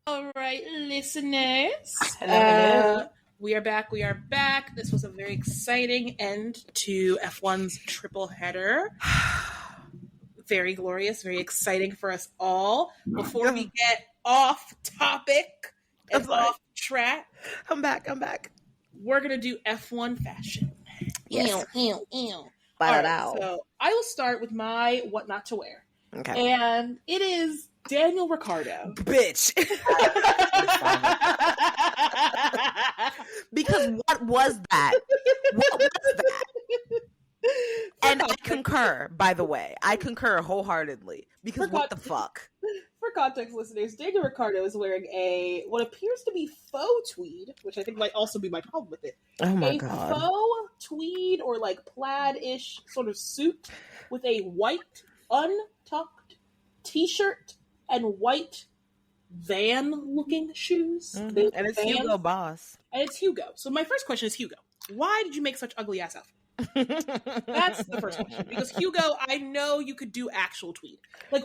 All right, listeners. Hello. We are back. We are back. This was a very exciting end to F1's triple header. Very glorious, very exciting for us all. Before we get off topic and off track, I'm back. we're going to do F1 fashion. Yes. All right, so I will start with my what not to wear. Okay. And it is Daniel Ricciardo. Bitch. Because what was that? And I concur, by the way. I concur wholeheartedly. Because what the fuck? For context listeners, Daniel Ricciardo is wearing what appears to be faux tweed, which I think might also be my problem with it. Oh my God. Faux tweed or like plaid-ish sort of suit with a white untucked t-shirt and white van-looking shoes. Mm-hmm. And it's Vans. Hugo Boss. And it's Hugo. So my first question is, Hugo, why did you make such ugly ass outfit? That's the first question. Because Hugo, I know you could do actual tweed. Like,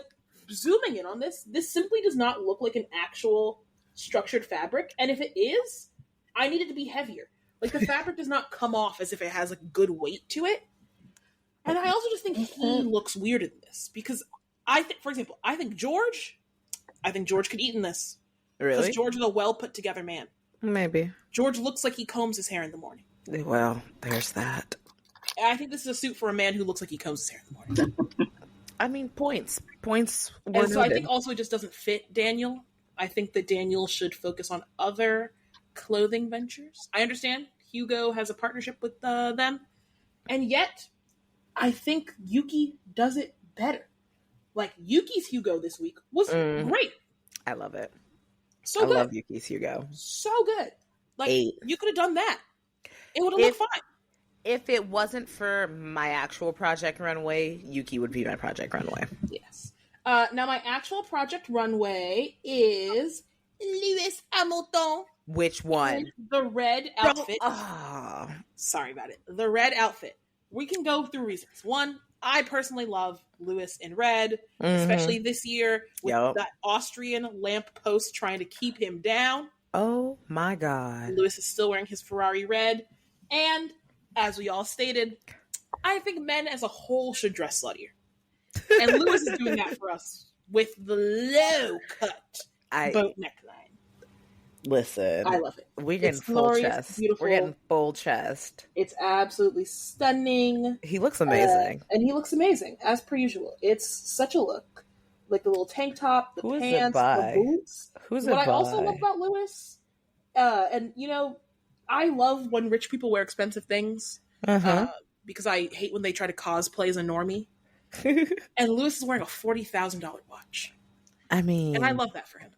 zooming in on this simply does not look like an actual structured fabric. And if it is, I need it to be heavier. Like, the fabric does not come off as if it has a good weight to it. And I also just think he looks weird in this. Because for example, I think George could eat in this. Really? Because George is a well put together man. Maybe. George looks like he combs his hair in the morning. Well, there's that. I think this is a suit for a man who looks like he combs his hair in the morning. I mean, points. And so I think also it just doesn't fit Daniel. I think that Daniel should focus on other clothing ventures. I understand Hugo has a partnership with them. And yet, I think Yuki does it better. Like, Yuki's Hugo this week was great. I love it. So good. I love Yuki's Hugo. So good. Like, you could have done that. It would have looked fine. If it wasn't for my actual Project Runway, Yuki would be my Project Runway. Yes. Now, my actual Project Runway is Lewis Hamilton. Which one? The red outfit. Sorry about it. The red outfit. We can go through reasons. One, I personally love Lewis in red, especially this year with that Austrian lamppost trying to keep him down. Oh my God. Lewis is still wearing his Ferrari red. And as we all stated, I think men as a whole should dress sluttier. And Lewis is doing that for us with the low cut boat neckline. Listen, I love it. We're getting full chest. Beautiful. We're getting full chest. It's absolutely stunning. He looks amazing. And he looks amazing, as per usual. It's such a look. Like the little tank top, the pants, the boots. What I also love about Lewis, and you know, I love when rich people wear expensive things because I hate when they try to cosplay as a normie. And Lewis is wearing a $40,000 watch. I mean, and I love that for him.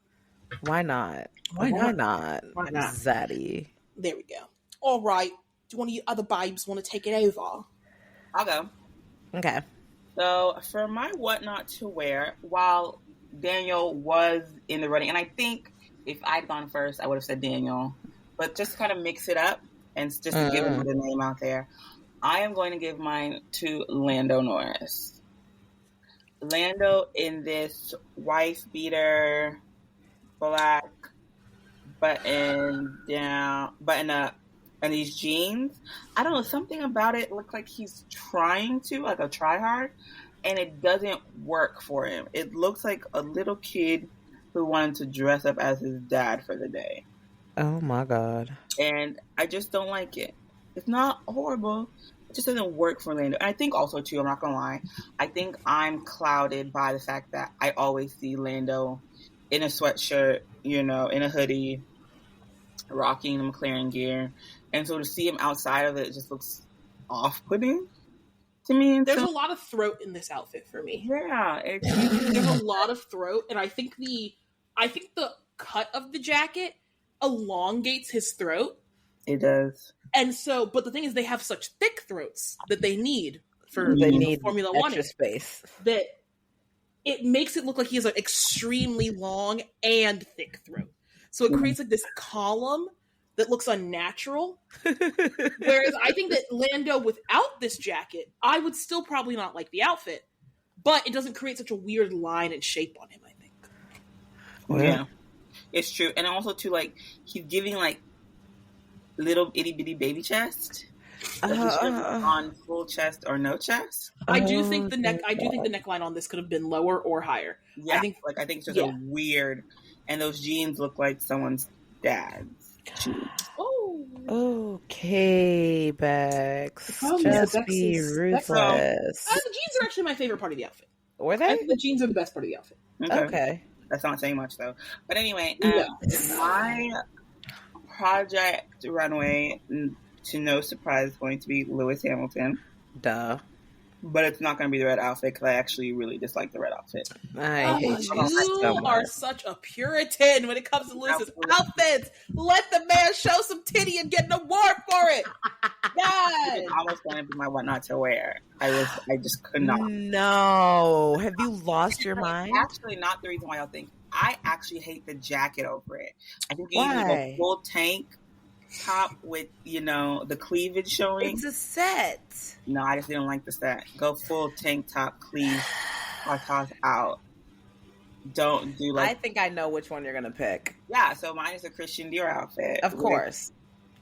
Why not? Why not? Zaddy. There we go. All right. Do one of you other babes want to take it over? I'll go. Okay. So for my what not to wear, while Daniel was in the running, and I think if I'd gone first, I would have said Daniel. But just to kind of mix it up and just to give another name out there, I am going to give mine to Lando Norris. Lando in this wife beater, black button up, and these jeans. I don't know, something about it looked like he's trying to, like a try hard, and it doesn't work for him. It looks like a little kid who wanted to dress up as his dad for the day. Oh my God. And I just don't like it. It's not horrible. It just doesn't work for Lando. And I think also, too, I'm not going to lie, I think I'm clouded by the fact that I always see Lando in a sweatshirt, you know, in a hoodie, rocking the McLaren gear. And so to see him outside of it just looks off-putting to me. There's a lot of throat in this outfit for me. Yeah. There's a lot of throat, and I think the cut of the jacket elongates his throat. It does. And so, but the thing is, they have such thick throats that they need for Formula One space. That it makes it look like he has an extremely long and thick throat. So it creates like this column that looks unnatural. Whereas I think that Lando without this jacket, I would still probably not like the outfit, but it doesn't create such a weird line and shape on him, I think. Well, yeah. It's true. And also, too, like, he's giving, like, little itty-bitty baby chest. On full chest or no chest. I do think the neckline on this could have been lower or higher. Yeah, I think it's just a weird, and those jeans look like someone's dad's jeans. Oh, okay, Bex. Just be ruthless. The jeans are actually my favorite part of the outfit. Were they? I think the jeans are the best part of the outfit. Okay. That's not saying much though. But anyway, my project runway, to no surprise, is going to be Lewis Hamilton. Duh. But it's not going to be the red outfit because I actually really dislike the red outfit. I hate you are such a Puritan when it comes to Lewis's outfits. Let the man show some titty and get an award for it. God. It's almost going to be my what not to wear. I just could not. No. Have you lost your mind? Actually, not the reason why y'all think. I actually hate the jacket over it. I think you need a full tank top with, the cleavage showing. It's a set. No, I just didn't like the set. Go full tank top, cleave, toss out. Don't do like. I think I know which one you're gonna pick. Yeah, so mine is a Christian Dior outfit. Of course.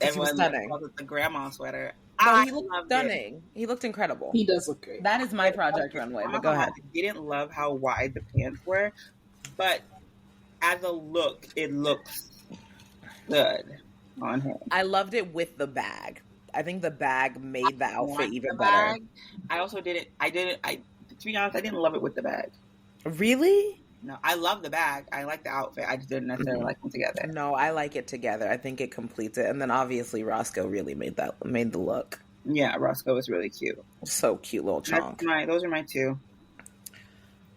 Everyone stunning. The grandma sweater. He looked stunning. It. He looked incredible. He does look great. That is my project runway. But go ahead. I didn't love how wide the pants were, but as a look, it looks good on him. I loved it with the bag. I think the bag made the outfit even better. I also didn't. To be honest, I didn't love it with the bag. Really? No, I love the bag. I like the outfit. I just didn't necessarily like them together. No, I like it together. I think it completes it. And then obviously Roscoe really made the look. Yeah, Roscoe was really cute. So cute, little chunk. Those are my two.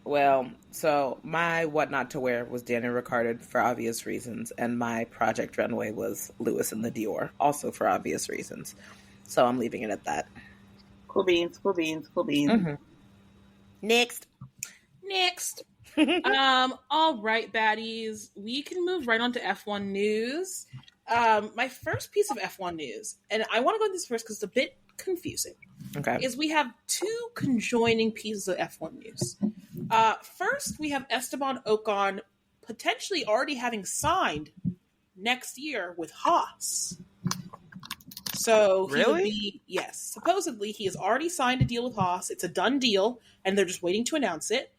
Well, so my what not to wear was Daniel Ricciardo for obvious reasons, and my project runway was Lewis and the Dior, also for obvious reasons. So I'm leaving it at that. Cool beans. Mm-hmm. Next. All right, baddies. We can move right on to F1 news. My first piece of F1 news, and I want to go into this first because it's a bit confusing. Okay. Is we have two conjoining pieces of F1 news. First, we have Esteban Ocon potentially already having signed next year with Haas. So really? Supposedly he has already signed a deal with Haas. It's a done deal, and they're just waiting to announce it.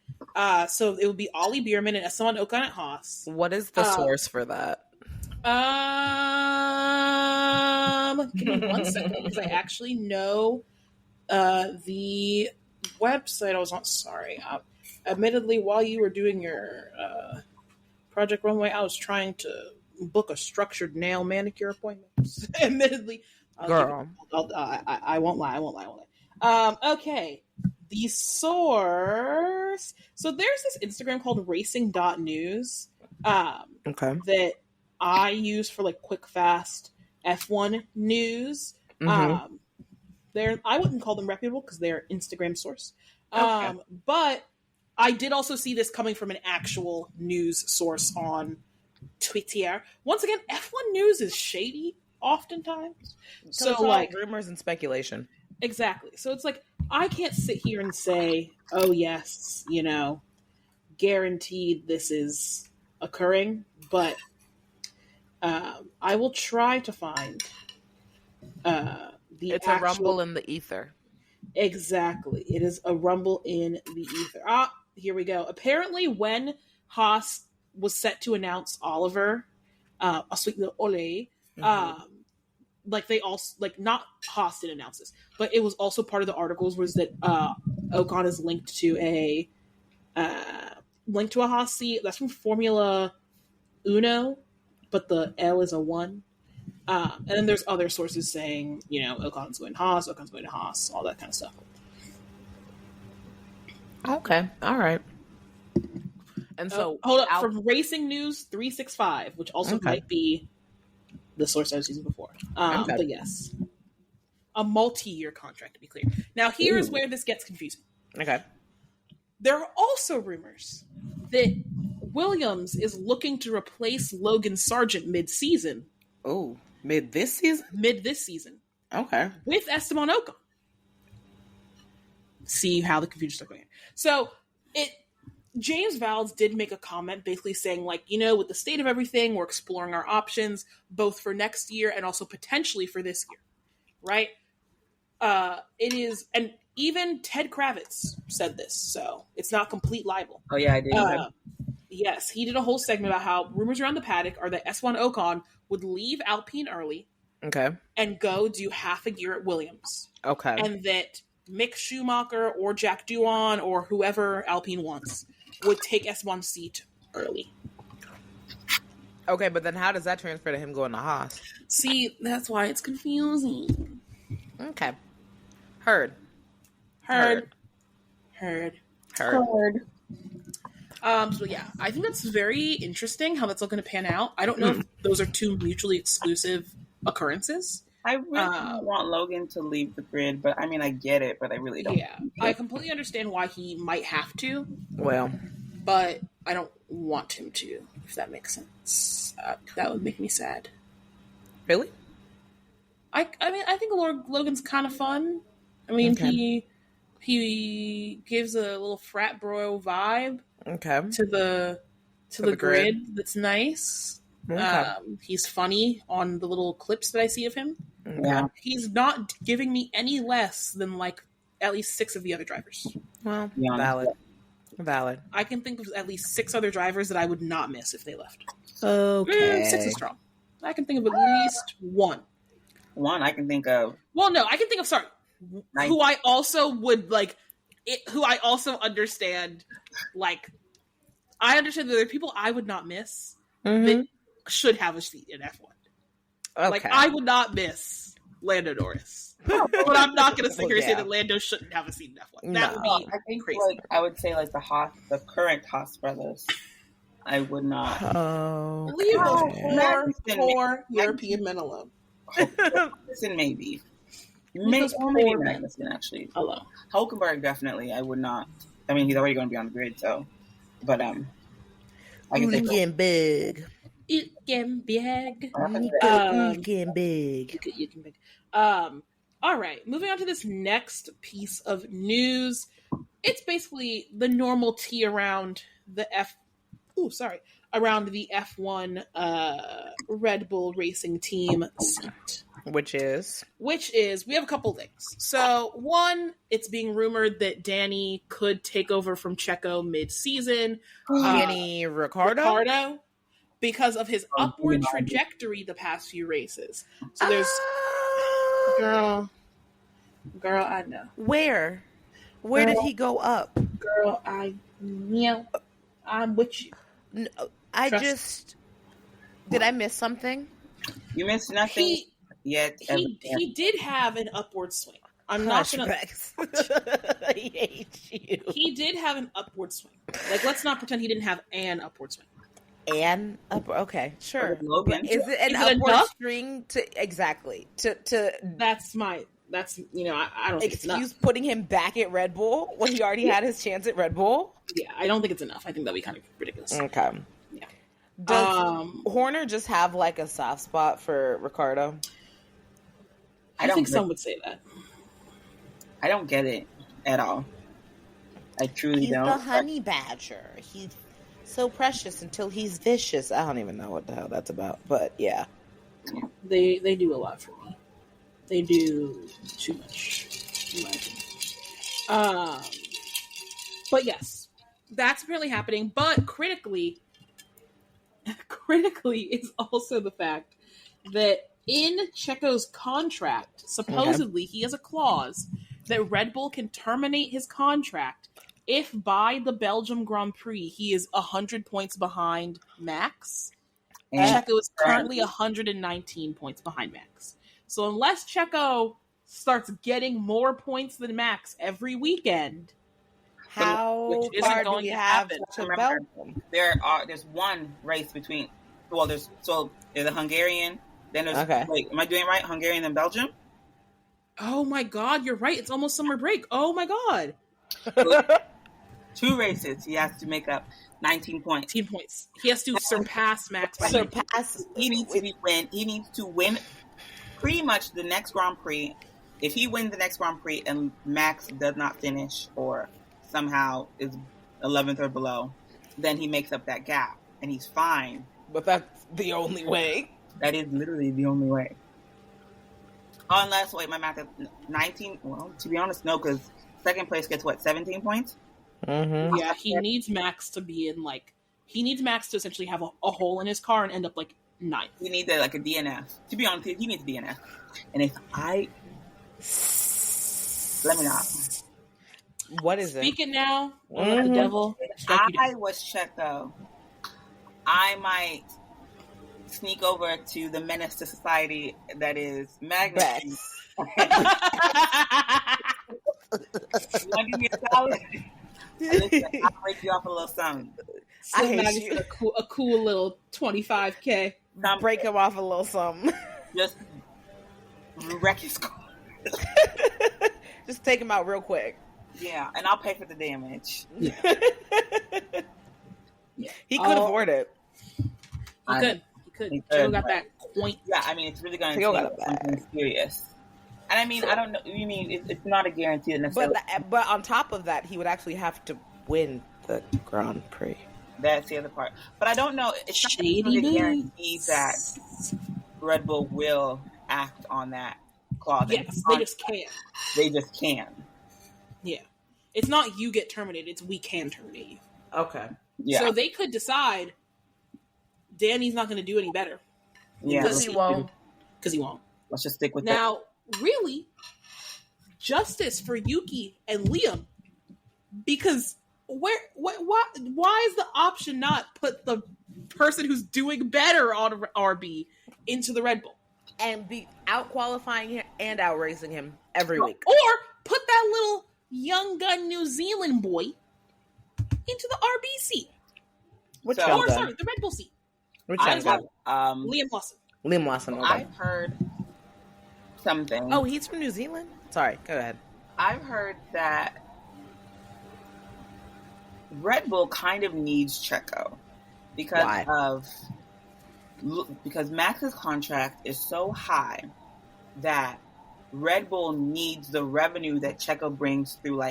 So it would be Ollie Bierman and Esteban Ocon at Haas. What is the source for that? Give me 1 second because I actually know the website I was on. Sorry. Admittedly, while you were doing your Project Runway, I was trying to book a structured nail manicure appointment. Admittedly. Girl. I won't lie. Okay. The source. So there's this Instagram called racing.news that I use for like quick, fast F1 news. Mm-hmm. I wouldn't call them reputable because they're Instagram source. Okay. But I did also see this coming from an actual news source on Twitter. Once again, F1 news is shady oftentimes. So like rumors and speculation. Exactly. So it's like, I can't sit here and say, oh yes, guaranteed this is occurring, but I will try to find It's a rumble in the ether. Exactly. It is a rumble in the ether. Here we go. Apparently when Haas was set to announce Oliver, a sweet little Ole, like they also, like, not Haas didn't announce this, but it was also part of the articles was that Ocon is linked to a Haas seat. That's from Formula Uno, but the L is a 1. And then there's other sources saying, Ocon's going to Haas, all that kind of stuff. Okay. All right. And so hold up, from Racing News 365, which also might be the source I was using before. But yes, a multi-year contract, to be clear. Now, here is where this gets confusing. Okay. There are also rumors that Williams is looking to replace Logan Sargent mid-season. Oh, mid this season? Okay. With Esteban Ocon. See how the confusion starts going. So James Valls did make a comment basically saying, like, you know, with the state of everything, we're exploring our options both for next year and also potentially for this year, right? It is, and even Ted Kravitz said this, so it's not complete libel. Oh yeah, I did. Yes, he did a whole segment about how rumors around the paddock are that Esteban Ocon would leave Alpine early, and go do half a year at Williams, and that Mick Schumacher or Jack Doohan or whoever Alpine wants would take Esteban's seat early. Okay, but then how does that transfer to him going to Haas? See, that's why it's confusing. Okay. Heard. So yeah, I think that's very interesting how that's all going to pan out. I don't know if those are two mutually exclusive occurrences. I really don't want Logan to leave the grid, but I mean, I get it, but I really don't. Yeah, I completely understand why he might have to. Well, but I don't want him to, if that makes sense. That would make me sad. Really? I mean, I think Logan's kind of fun. I mean, he gives a little frat bro vibe to the grid. That's nice. He's funny on the little clips that I see of him. Yeah. He's not giving me any less than like at least 6 of the other drivers. Well, valid. I can think of at least 6 other drivers that I would not miss if they left. Okay. 6 is strong. I can think of at least one. One I can think of. Well, no, I can think of, who I also would like, who I also understand, like, I understand that there are people I would not miss that should have a seat in F1. Okay. Like, I would not miss Lando Norris. But I'm not going to sit here and say that Lando shouldn't have a seat in F1. That would be I think crazy. Like, I would say like the current Haas brothers. I would not. Leave those poor European men alone. Magnussen maybe. Maybe Magnussen actually. Alone. Hulkenberg definitely. I would not. I mean, he's already going to be on the grid, so. But I can say getting big. It can be big. Getting big. You can big. All right. Moving on to this next piece of news. It's basically the normal tea around the around the F1 Red Bull Racing Team seat. Which is we have a couple things. So one, it's being rumored that Danny could take over from Checo mid-season. Danny Ricciardo? Because of his upward trajectory the past few races. So there's girl, I know. Where did he go up? Girl, I'm with you. No, did I miss something? You missed nothing yet. He did have an upward swing. I'm not gonna. I hate you. He did have an upward swing. Like, let's not pretend he didn't have an upward swing. Okay, sure. Logan. Is it an upward string to That's I don't think it's enough. Excuse putting him back at Red Bull when he already had his chance at Red Bull? Yeah, I don't think it's enough. I think that'd be kind of ridiculous. Okay. Yeah. Does Horner just have like a soft spot for Ricciardo? I think some would say that. I don't get it at all. I truly don't. He's the honey badger. He's so precious until he's vicious. I don't even know what the hell that's about, but yeah. They do a lot for me. They do too much, in my opinion. But yes, that's apparently happening. But critically is also the fact that in Checo's contract, supposedly he has a clause that Red Bull can terminate his contract if by the Belgium Grand Prix he is 100 points behind Max. Checo is currently 119 points behind Max. So unless Checo starts getting more points than Max every weekend, how far do we have to Belgium? There's one race between. Well, there's a Hungarian. Then there's wait, am I doing it right? Hungarian and Belgium. Oh my God, you're right. It's almost summer break. Oh my God. 2 races. He has to make up 19 points. 19 points. He has to surpass Max. He needs to win pretty much the next Grand Prix. If he wins the next Grand Prix and Max does not finish or somehow is 11th or below, then he makes up that gap and he's fine. But that's the only way. That is literally the only way. Unless, wait, my math is 19. Well, to be honest, no, because second place gets what, 17 points? Mm-hmm. Yeah, he needs Max to be in he needs Max to essentially have a hole in his car and end up ninth. He needs a DNF. To be honest, he needs a DNF. And if let me know. What is Speak it now. Or Mm-hmm. let the devil strike you down. I was Checo, I might sneak over to the menace to society that is Magnus. You want to give me $1? Listen, I'll break you off a little something. I hate you. A cool little $25K. Break him off a little something. Just wreck his car. Just take him out real quick. Yeah, and I'll pay for the damage. Yeah. He could afford it. He could. Joe got that point. Yeah, I mean, it's really going to take something serious. And I mean, I don't know. You mean it's not a guarantee necessarily. But on top of that, he would actually have to win the Grand Prix. That's the other part. But I don't know. It's not really a guarantee that Red Bull will act on that clause. Yes, they just can. They just can. Yeah. It's not you get terminated, it's we can terminate you. Okay. Yeah. So they could decide Danny's not going to do any better. Yeah. Because he won't. Let's just stick with that. Now, really, justice for Yuki and Liam, because why is the option not put the person who's doing better on RB into the Red Bull? And be out qualifying him and out racing him every week. Or put that little young gun New Zealand boy into the RB seat. The Red Bull seat. Liam Lawson. Liam Lawson. Okay. I've heard something. Oh, he's from New Zealand? Sorry, go ahead. I've heard that Red Bull kind of needs Checo because Max's contract is so high that Red Bull needs the revenue that Checo brings through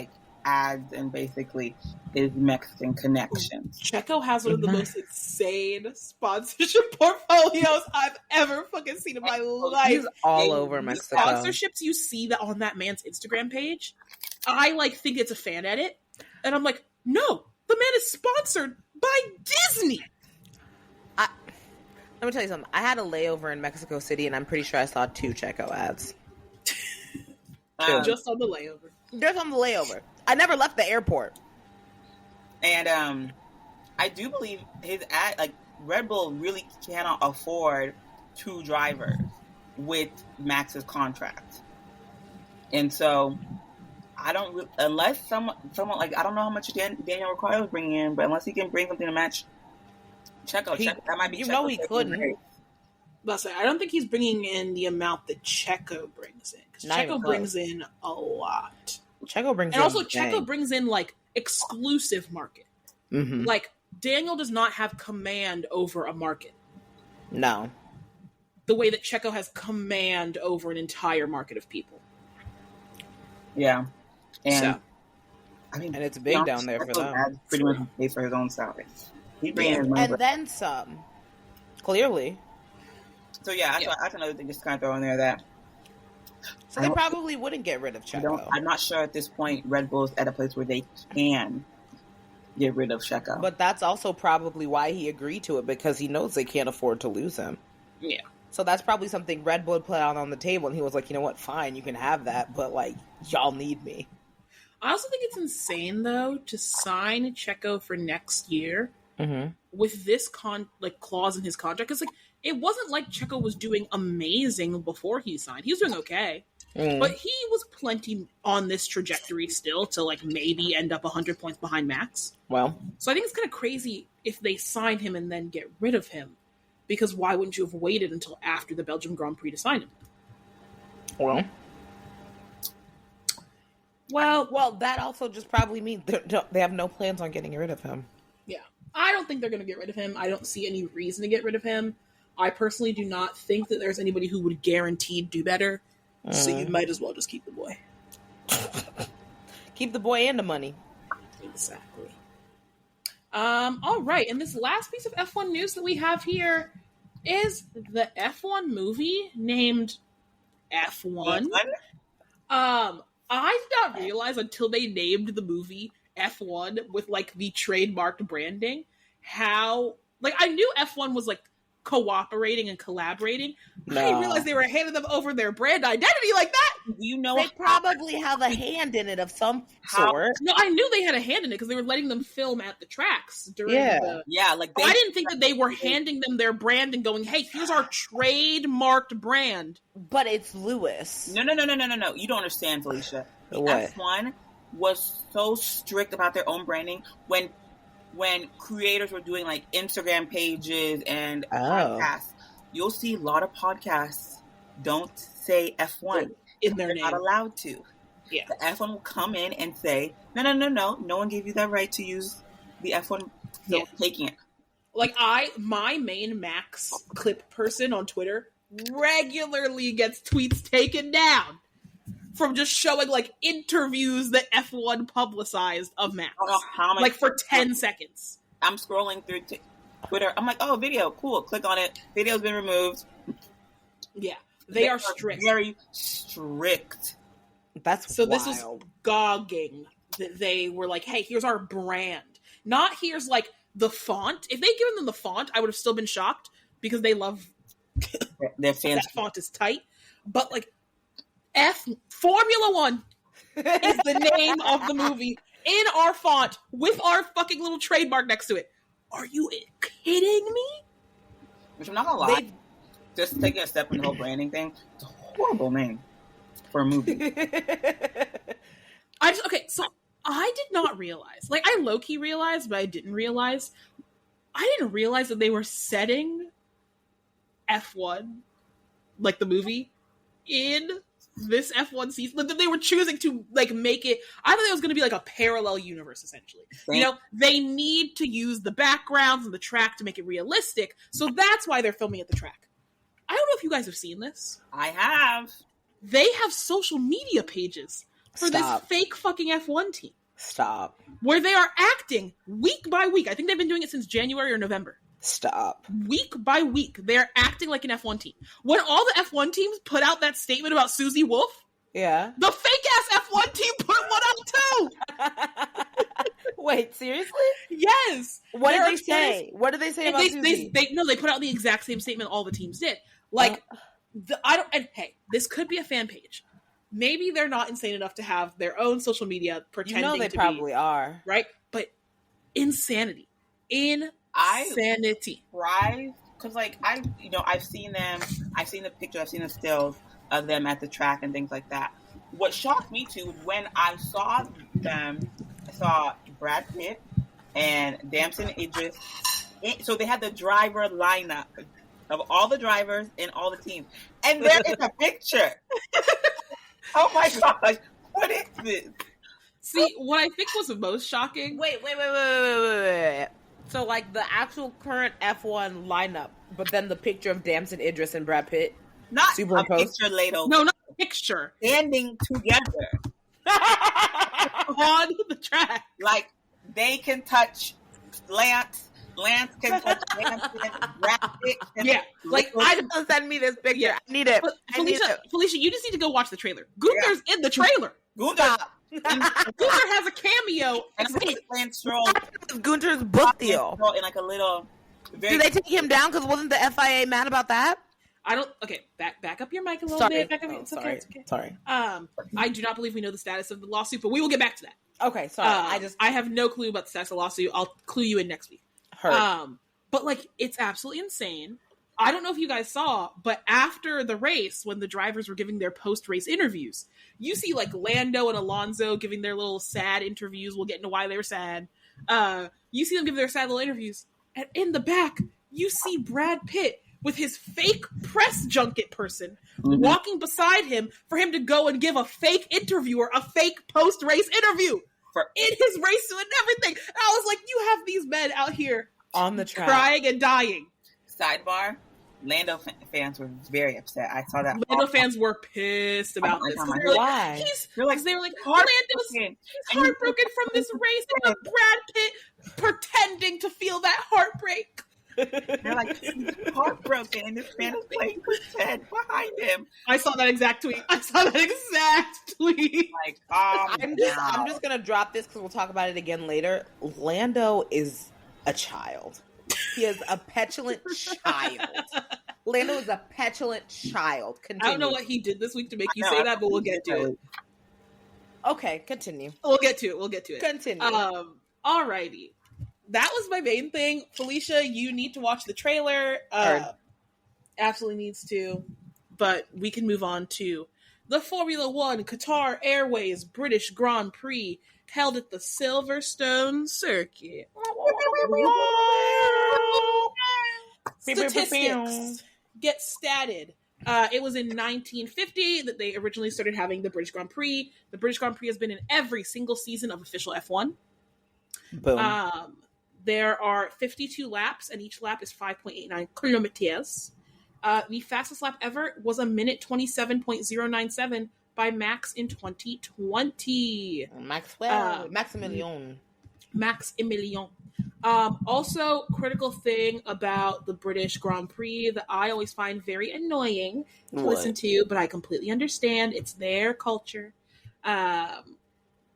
ads and basically his Mexican connections. Checo has one of the most insane sponsorship portfolios I've ever fucking seen in my life. He's all over Mexico. Sponsorships you see that on that man's Instagram page, I think it's a fan edit, and I'm like, no, the man is sponsored by Disney. Let me tell you something. I had a layover in Mexico City, and I'm pretty sure I saw 2 Checo ads. Just on the layover. Just on the layover. I never left the airport. And I do believe his ad, Red Bull really cannot afford 2 drivers with Max's contract. And so I don't, unless someone I don't know how much Daniel Ricciardo is bringing in, but unless he can bring something to match Checo, that might be. You know he couldn't. But I don't think he's bringing in the amount that Checo brings in, because Checo brings in a lot. Checo brings and also Checo brings in exclusive market. Mm-hmm. Daniel does not have command over a market. No. The way that Checo has command over an entire market of people. Yeah. And and it's big down there for them. Pretty much pay for his own salary. He brings in money, and then some. Clearly. So that's another thing just kind of throw in there that. So they probably wouldn't get rid of Checo. I'm not sure at this point Red Bull's at a place where they can get rid of Checo. But that's also probably why he agreed to it, because he knows they can't afford to lose him. Yeah. So that's probably something Red Bull put out on the table, and he was like, you know what, fine, you can have that, but y'all need me. I also think it's insane, though, to sign Checo for next year with this clause in his contract. Because it wasn't like Checo was doing amazing before he signed. He was doing okay. But he was plenty on this trajectory still to maybe end up 100 points behind Max. Well. So I think it's kind of crazy if they sign him and then get rid of him. Because why wouldn't you have waited until after the Belgium Grand Prix to sign him? Well, that also just probably means they have no plans on getting rid of him. Yeah. I don't think they're going to get rid of him. I don't see any reason to get rid of him. I personally do not think that there's anybody who would guaranteed do better. So you might as well just keep the boy. Keep the boy and the money. Exactly. All right, and this last piece of F1 news that we have here is the F1 movie named F1. I did not realize until they named the movie F1 with like the trademarked branding how like I knew F1 was like cooperating and collaborating. No. I didn't realize they were handing them over their brand identity like that. You know, they probably have a hand in it of some sort. No, I knew they had a hand in it because they were letting them film at the tracks during like I didn't think that they were handing them their brand and going, hey, here's our trademarked brand. But it's Lewis. No. You don't understand, Felicia. What? F1 was so strict about their own branding when creators were doing like Instagram pages and podcasts. You'll see a lot of podcasts don't say F1 in their name. Not allowed to. Yeah. The F1 will come in and say, no one gave you that right to use the F1. So taking it. Like my main Max clip person on Twitter regularly gets tweets taken down from just showing like interviews that F1 publicized of Max, like for 10 seconds. I'm scrolling through Twitter. I'm like, oh, video, cool. Click on it. Video's been removed. Yeah, they are strict, very strict. That's so. Wild. This is gogging that they were like, hey, here's our brand. Not here's like the font. If they'd given them the font, I would have still been shocked because they love their fans. That font is tight, but like. Formula One is the name of the movie in our font with our fucking little trademark next to it. Are you kidding me? Which I'm not gonna lie, just taking a step in the whole branding thing, it's a horrible name for a movie. So I did not realize, like I low-key realized, but I didn't realize that they were setting F1, like the movie, in this F1 season, that they were choosing to like make it. I thought it was going to be like a parallel universe, essentially. You know, they need to use the backgrounds and the track to make it realistic, so that's why they're filming at the track. I don't know if you guys have seen this. I have. They have social media pages for this fake fucking F1 team. Stop. Where they are acting week by week. I think they've been doing it since January or November. Stop. Week by week, they're acting like an F1 team. When all the F1 teams put out that statement about Susie Wolf, the fake-ass F1 team put one out too! Wait, seriously? Yes! What did they say? What did they say about Susie? They put out the exact same statement all the teams did. Like, hey, this could be a fan page. Maybe they're not insane enough to have their own social media pretending to be. They probably are. Right? But insanity. Insanity. Right? Because, like, I've seen them. I've seen the pictures. I've seen the stills of them at the track and things like that. What shocked me, too, when I saw them, I saw Brad Pitt and Damson Idris. So they had the driver lineup of all the drivers and all the teams. And there is a picture. Oh, my gosh. What is this? See, what I think was the most shocking... Wait. So, like, the actual current F1 lineup, but then the picture of Damson Idris and Brad Pitt? Not a picture later. No, not a picture. Standing together. On the track. Like, they can touch Lance. Lance can touch Damson. Brad Pitt can don't send me this picture. Yeah. I need it. Felicia, you just need to go watch the trailer. Gunther's in the trailer. Gunther has a cameo. Lance Stroll. Gunther's book deal. In like a little. Did they take him down? Because wasn't the FIA mad about that? I don't. Okay, back up your mic a little bit. Back up. It's okay. Sorry. I do not believe we know the status of the lawsuit, but we will get back to that. Okay, sorry. I have no clue about the status of the lawsuit. I'll clue you in next week. But like, it's absolutely insane. I don't know if you guys saw, but after the race, when the drivers were giving their post-race interviews, you see like Lando and Alonso giving their little sad interviews. We'll get into why they were sad. You see them give their sad little interviews. And in the back, you see Brad Pitt with his fake press junket person walking beside him for him to go and give a fake interviewer a fake post-race interview in his race suit and everything. And I was like, you have these men out here on the track crying and dying. Sidebar, Lando fans were very upset. I saw that. Lando fans were pissed about this. Why? They were like, Lando's heartbroken from this race, and Brad Pitt pretending to feel that heartbreak. They're like, he's heartbroken, and this man is playing pretend behind him. I saw that exact tweet. Like, I'm just gonna drop this because we'll talk about it again later. Lando is a child. He is a petulant child. Lando is a petulant child. Continue. I don't know what he did this week to make you say that, but we'll get to it. Okay, continue. We'll get to it. Continue. Alrighty. That was my main thing. Felicia, you need to watch the trailer. Absolutely needs to. But we can move on to the Formula One Qatar Airways British Grand Prix held at the Silverstone Circuit. Statistics get statted. It was in 1950 that they originally started having the British Grand Prix. The British Grand Prix has been in every single season of official F1. Boom. There are 52 laps, and each lap is 5.89 kilometers. The fastest lap ever was a minute 27.097 by Max in 2020. Maximilian. Also, critical thing about the British Grand Prix that I always find very annoying to listen to, but I completely understand. It's their culture.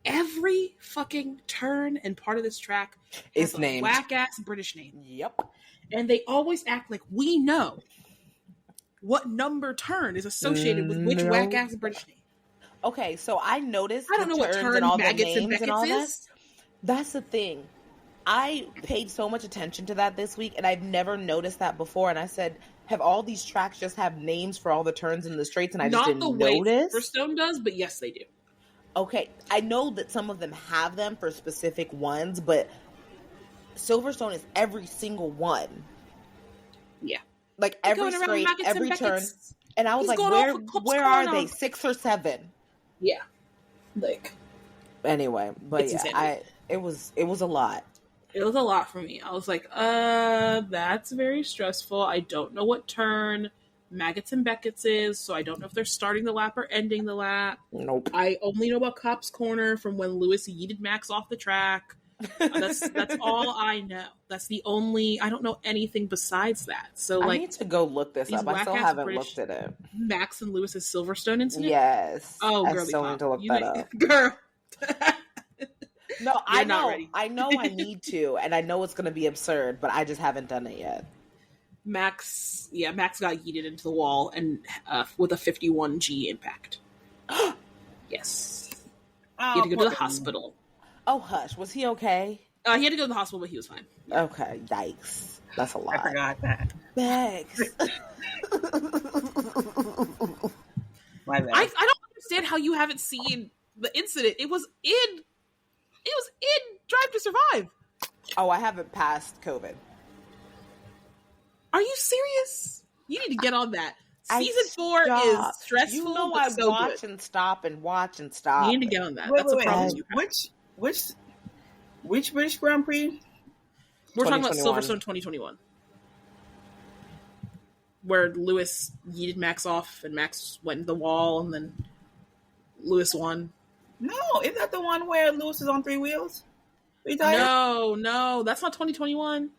Every fucking turn and part of this track is named whack-ass British name. Yep. And they always act like we know what number turn is associated with which whack-ass British name. Okay, so I noticed I don't know what turn and all maggots the and names Beckett's and all that. is. That's the thing. I paid so much attention to that this week, and I've never noticed that before. And I said, have all these tracks just have names for all the turns and the straights? And I just didn't notice. Not the way Silverstone does, but yes, they do. Okay, I know that some of them have them for specific ones, but Silverstone is every single one. Yeah. Like every straight, every turn. And I was like, where are they? 6 or 7? Yeah. Like. Anyway, but yeah, it was a lot. It was a lot for me. I was like, that's very stressful. I don't know what turn Maggots and Beckett's is, so I don't know if they're starting the lap or ending the lap. Nope. I only know about Cop's Corner from when Lewis yeeted Max off the track. That's all I know. That's the only. I don't know anything besides that. So I need to go look this up. I still haven't looked at it. Max and Lewis's Silverstone incident. Yes. Oh, girl, I still need to look that up. Girl. No, I know. I know I need to, and I know it's going to be absurd, but I just haven't done it yet. Max got yeeted into the wall and with a 51G impact. Yes. He had to go to the hospital. Oh, hush. Was he okay? He had to go to the hospital, but he was fine. Okay, yikes. That's a lot. I forgot that. Thanks. My bad. I don't understand how you haven't seen the incident. It was in Drive to Survive. Oh, I haven't passed COVID. Are you serious? You need to get on that. Season 4 is stressful. You know, but I so watch good. and stop and watch and stop. You need to get on that. That's a problem. Which British Grand Prix? We're talking about Silverstone 2021, where Lewis yeeted Max off and Max went in the wall and then Lewis won. No, is that the one where Lewis is on 3 wheels? No, that's not 2021.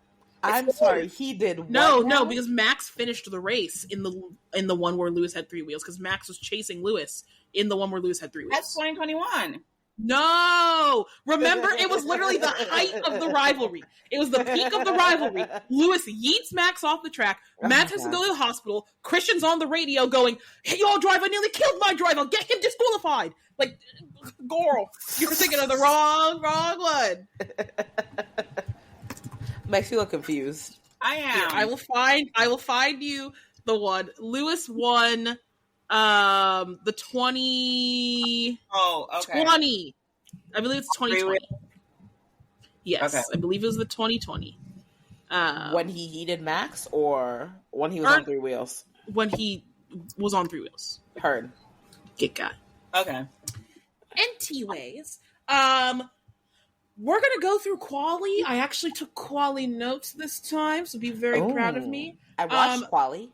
I'm sorry, he did what No, because Max finished the race in the one where Lewis had 3 wheels, because Max was chasing Lewis in the one where Lewis had 3 wheels. That's 2021. No! Remember, it was literally the height of the rivalry. It was the peak of the rivalry. Lewis yeets Max off the track. Max has to go to the hospital. Christian's on the radio going, "Hey, your driver nearly killed my driver. Get him disqualified." Like, girl, you're thinking of the wrong one. Makes you look confused. I am. Here, I will find you the one. Lewis won the 20. Oh, okay. 20. I believe it's 2020. Yes, okay. I believe it was the 2020. When he heated Max, or when he was on 3 wheels? When he was on 3 wheels. Heard. Get guy. Okay. Anyways, We're going to go through quali. I actually took quali notes this time, so be very proud of me. I watched quali.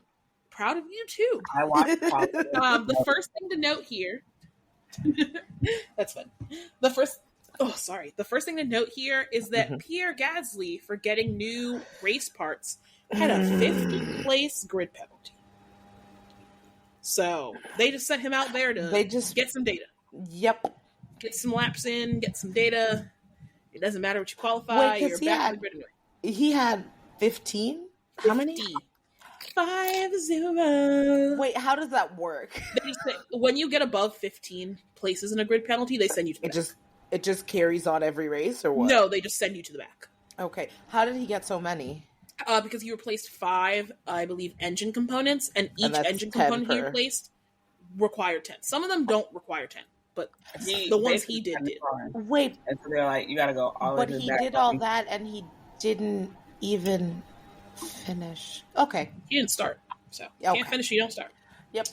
Proud of you, too. I watched quali. The first thing to note here... That's fun. The first thing to note here is that Pierre Gasly, for getting new race parts, had a 5th place grid penalty. So they just sent him out there to get some data. Yep. Get some laps in, get some data. It doesn't matter what you qualify. You're back on the grid anyway. He had 15? How many? 50. Wait, how does that work? When you get above 15 places in a grid penalty, they send you to the back. It just carries on every race, or what? No, they just send you to the back. Okay. How did he get so many? Because he replaced 5, I believe, engine components, and each engine component he replaced required 10. Some of them don't require 10, but the ones he did. Wait. And so they're like, you gotta go all the way to the back. But he did all that, and he didn't even finish. Okay. He didn't start, so you can't finish, you don't start. Yep.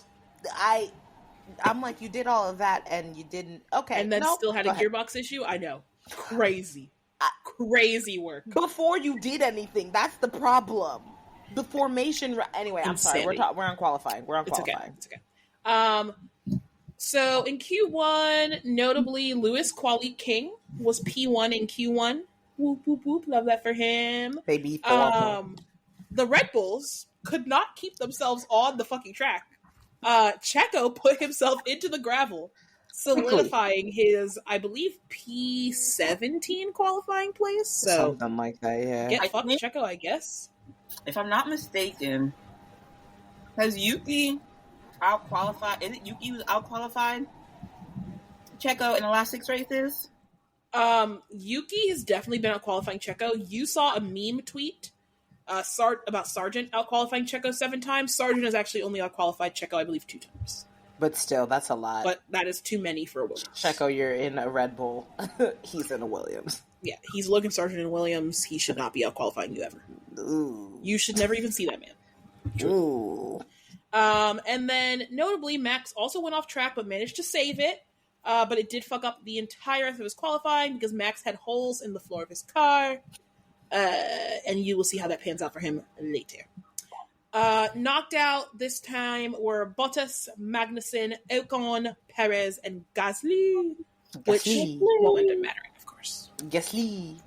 I'm like, you did all of that, and you didn't. Okay. And then still had a gearbox issue? I know. Crazy. Crazy work. Before you did anything, that's the problem. The formation. Anyway, I'm sorry. We're on qualifying. It's okay. So in Q1, notably, Lewis Quali King was P1 in Q1. Whoop whoop whoop! Love that for him. Baby. The Red Bulls could not keep themselves on the fucking track. Checo put himself into the gravel, solidifying his, I believe, P17 qualifying place. So something like that, yeah. Get fucked, Checo, I guess. If I'm not mistaken, has Yuki out-qualified? Is it Yuki was out-qualified Checo in the last 6 races? Yuki has definitely been out-qualifying Checo. You saw a meme tweet about Sargent out-qualifying Checo 7 times. Sargent has actually only out-qualified Checo, I believe, 2 times. But still, that's a lot. But that is too many for a Williams. Checo, you're in a Red Bull. He's in a Williams. Yeah, he's Logan Sargent in Williams. He should not be out-qualifying you ever. Ooh. You should never even see that man. Ooh. And then, notably, Max also went off track, but managed to save it. But it did fuck up the entire rest of his qualifying because Max had holes in the floor of his car. And you will see how that pans out for him later. Knocked out this time were Bottas, Magnussen, Ocon, Perez, and Gasly. Which won't end up mattering, of course. Gasly.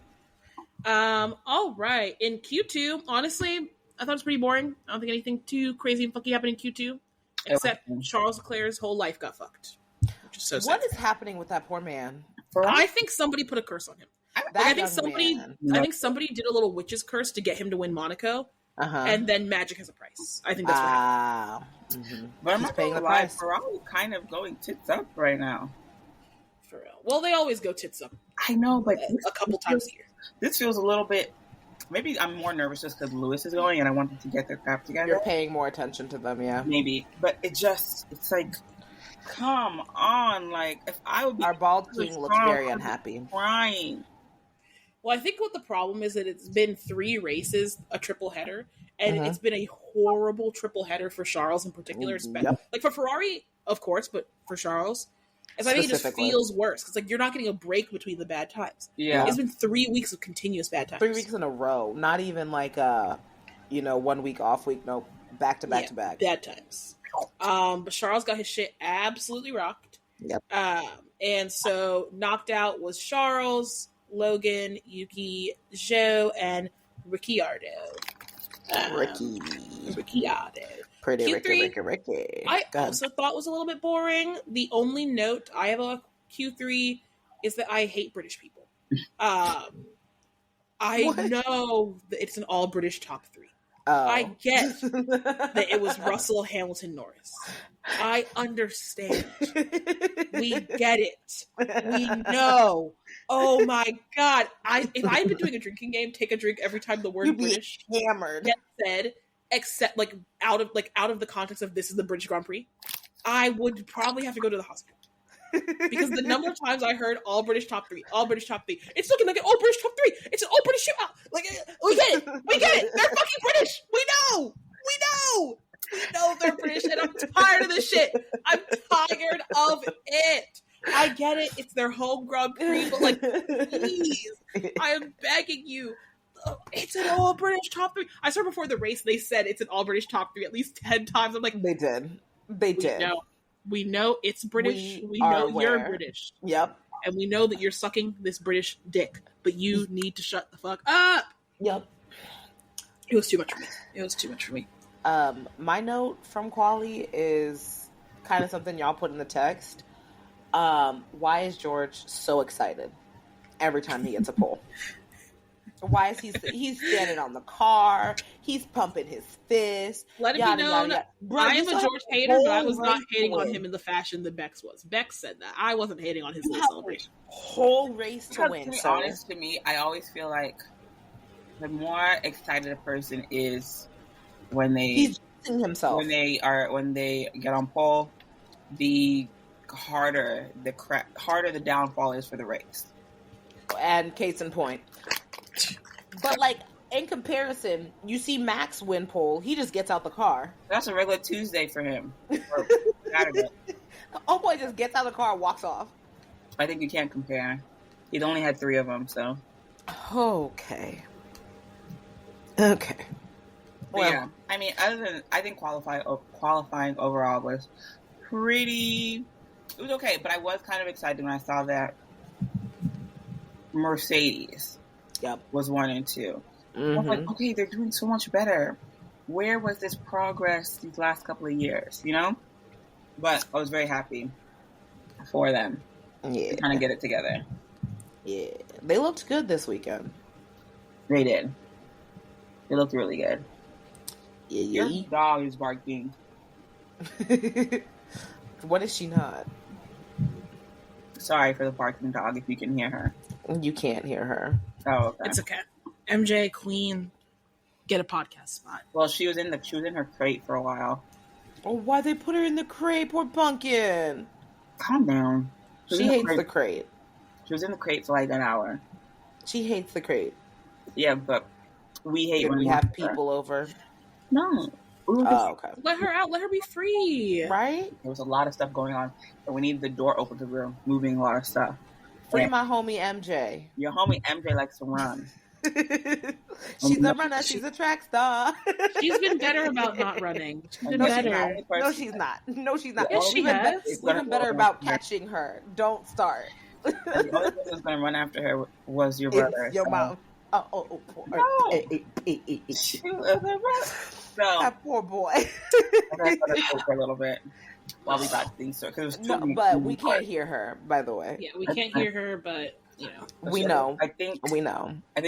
All right. In Q2, honestly, I thought it was pretty boring. I don't think anything too crazy and funky happened in Q2. Except Charles Leclerc's whole life got fucked. Which is so sad. What is happening with that poor man? I think somebody put a curse on him. I think somebody did a little witch's curse to get him to win Monaco, and then magic has a price. I think that's what happened. Mm-hmm. But I'm not paying the price. Ferrari kind of going tits up right now. For real. Well, they always go tits up. I know, but a couple times a year. This feels a little bit. Maybe I'm more nervous just because Lewis is going, and I want them to get their crap together. You're paying more attention to them, yeah. Maybe, but it's like. Come on, like if I would be our bald king looks very unhappy, crying. Well, I think what the problem is that it's been 3 races, a triple header, and it's been a horrible triple header for Charles in particular. Like for Ferrari, of course, but for Charles, I think it just feels worse because like you're not getting a break between the bad times. Yeah, it's been 3 weeks of continuous bad times. 3 weeks in a row, not even like 1 week off week. No, back to back to back bad times. But Charles got his shit absolutely rocked. Yep. And so knocked out was Charles, Logan, Yuki, Zhou, and Ricciardo. Ricciardo. Pretty Q3, Ricky. I also thought was a little bit boring. The only note I have about Q3 is that I hate British people. I know that it's an all British top 3. I get that it was Russell, Hamilton, Norris. I understand. We get it. We know. Oh my god! If I had been doing a drinking game, take a drink every time the word British hammered gets said, except like out of the context of this is the British Grand Prix, I would probably have to go to the hospital. Because the number of times I heard all British top 3, it's looking like an all British top 3. It's an all British shootout. Like we get it. They're fucking British. We know they're British, and I'm tired of this shit. I'm tired of it. I get it. It's their home Grand Prix, but like, please, I am begging you. It's an all British top 3. I saw before the race they said it's an all British top 3 at least 10 times. I'm like, they did. We know it's British. We know you're British. Yep. And we know that you're sucking this British dick, but you need to shut the fuck up. Yep. It was too much for me. My note from Quali is kind of something y'all put in the text. Why is George so excited every time he gets a pole? Why is he's standing on the car? He's pumping his fist. Let it be known, I am a George hater, but I was not hating on him in the fashion that Bex was. Bex said that. I wasn't hating on his little celebration. Whole race to win. To be honest, to me, I always feel like the more excited a person is when he's himself. when they get on pole, the harder the downfall is for the race. And case in point. But like in comparison, you see Max win pole, he just gets out the car. That's a regular Tuesday for him. Or Saturday. Oh boy, just gets out of the car and walks off. I think you can't compare. He'd only had 3 of them, so. Okay. But yeah, I mean, I think qualifying overall was pretty. It was okay, but I was kind of excited when I saw that Mercedes was 1 and 2. I was like, okay, they're doing so much better. Where was this progress these last couple of years, you know? But I was very happy for them to kind of get it together. Yeah, they looked good this weekend. They did. They looked really good. Yeah. Your dog is barking. What is she not? Sorry for the barking dog if you can hear her. You can't hear her. Oh, okay. It's okay. MJ, Queen, get a podcast spot. Well, she was in her crate for a while. Oh, why they put her in the crate? Poor Pumpkin. Calm down. She hates the crate. She was in the crate for like an hour. She hates the crate. Yeah, but we hate when we have people over. No. Oh, okay. Let her out. Let her be free. Right? There was a lot of stuff going on, and we needed the door open because we were moving a lot of stuff. Free my homie MJ. Your homie MJ likes to run. She's a runner. She's a track star. She's been better about not running. She's been better. No, she's not. No, she's not. Yes, she has. We've been better about catching her. Don't start. The only person who's going to run after her was your brother. Your mom. Oh. No. That poor boy. I got to for a little bit while we got things started. But we can't hear her, by the way. Yeah, we can't hear her, but we know. I think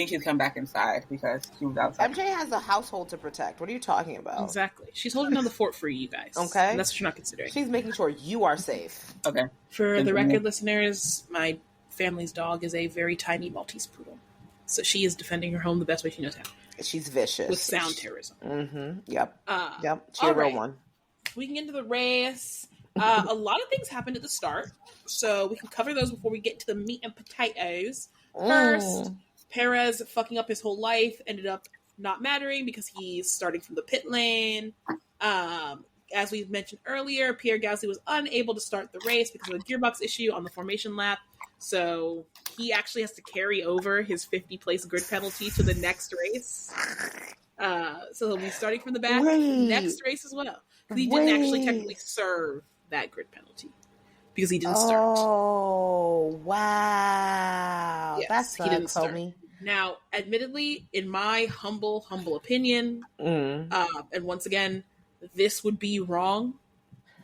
she's come back inside because she was outside. MJ has a household to protect. What are you talking about? Exactly. She's holding down the fort for you guys. Okay. And that's what you're not considering. She's making sure you are safe. Okay. For the record, listeners, my family's dog is a very tiny Maltese poodle. So she is defending her home the best way she knows how. She's vicious. With sound terrorism. Mm-hmm. Yep. She's a real one. We can get into the race. A lot of things happened at the start, so we can cover those before we get to the meat and potatoes. First, Perez fucking up his whole life ended up not mattering because he's starting from the pit lane. As we mentioned earlier, Pierre Gasly was unable to start the race because of a gearbox issue on the formation lap. So he actually has to carry over his 50-place grid penalty to the next race. So he'll be starting from the back next race as well. Because he didn't actually technically serve that grid penalty. Because he didn't start. Oh, wow. Yes, that's he didn't start. homie. Now, admittedly, in my humble opinion, and once again, this would be wrong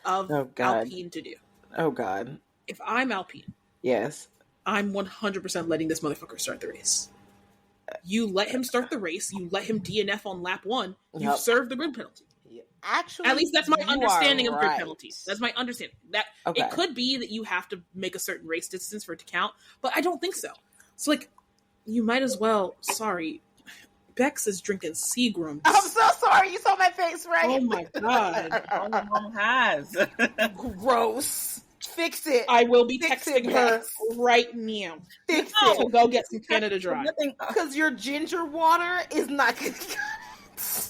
of Alpine to do. Oh, God. If I'm Alpine, yes, I'm 100% letting this motherfucker start the race. You let him start the race. You let him DNF on lap 1. You serve the grid penalty. Actually, at least that's my understanding of grid penalties. That's my understanding. That it could be that you have to make a certain race distance for it to count, but I don't think so. So, like, you might as well. Sorry, Bex is drinking Seagrams. I'm so sorry. You saw my face, right? Oh my god. All my mom has. Gross. Fix it. I will be texting her right now. Fix it. So go get some Canada Dry. Because your ginger water is not going to.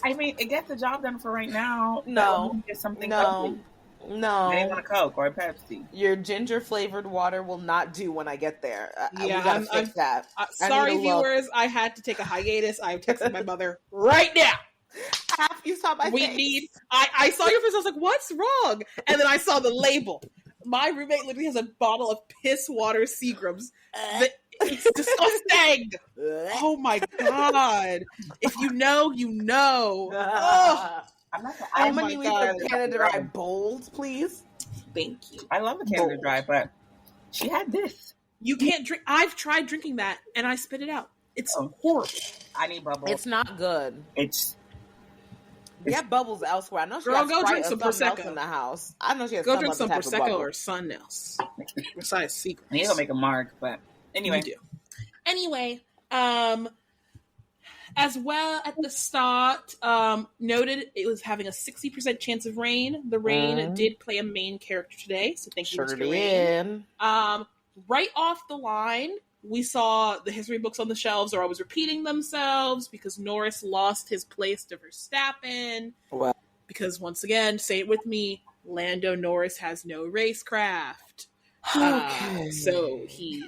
I mean, it gets the job done for right now. No. Something no. No. They didn't want a Coke or a Pepsi. Your ginger flavored water will not do when I get there. We Yeah, gotta fix that. Sorry, viewers. I had to take a hiatus. I'm texting my mother right now. You saw my face. I saw your face. I was like, what's wrong? And then I saw the label. My roommate literally has a bottle of piss water Seagrams. It's disgusting. Oh my God. If you know, you know. Oh. I'm gonna need some Canada Dry bowls, please. Thank you. I love the Canada Dry, but she had this. You can't drink. I've tried drinking that and I spit it out. It's horrible. I need bubbles. It's not good. We have bubbles elsewhere. I know she Girl, has go drink some Prosecco in the house. I know she has go drink some Prosecco or something else. Besides secrets. I need to make a mark, but anyway. You do. Anyway, as well at the start, noted it was having a 60% chance of rain. The rain did play a main character today, so thank you, Mr. Rain. Right off the line, we saw the history books on the shelves are always repeating themselves because Norris lost his place to Verstappen. Wow. Because once again, say it with me, Lando Norris has no racecraft. Okay. So he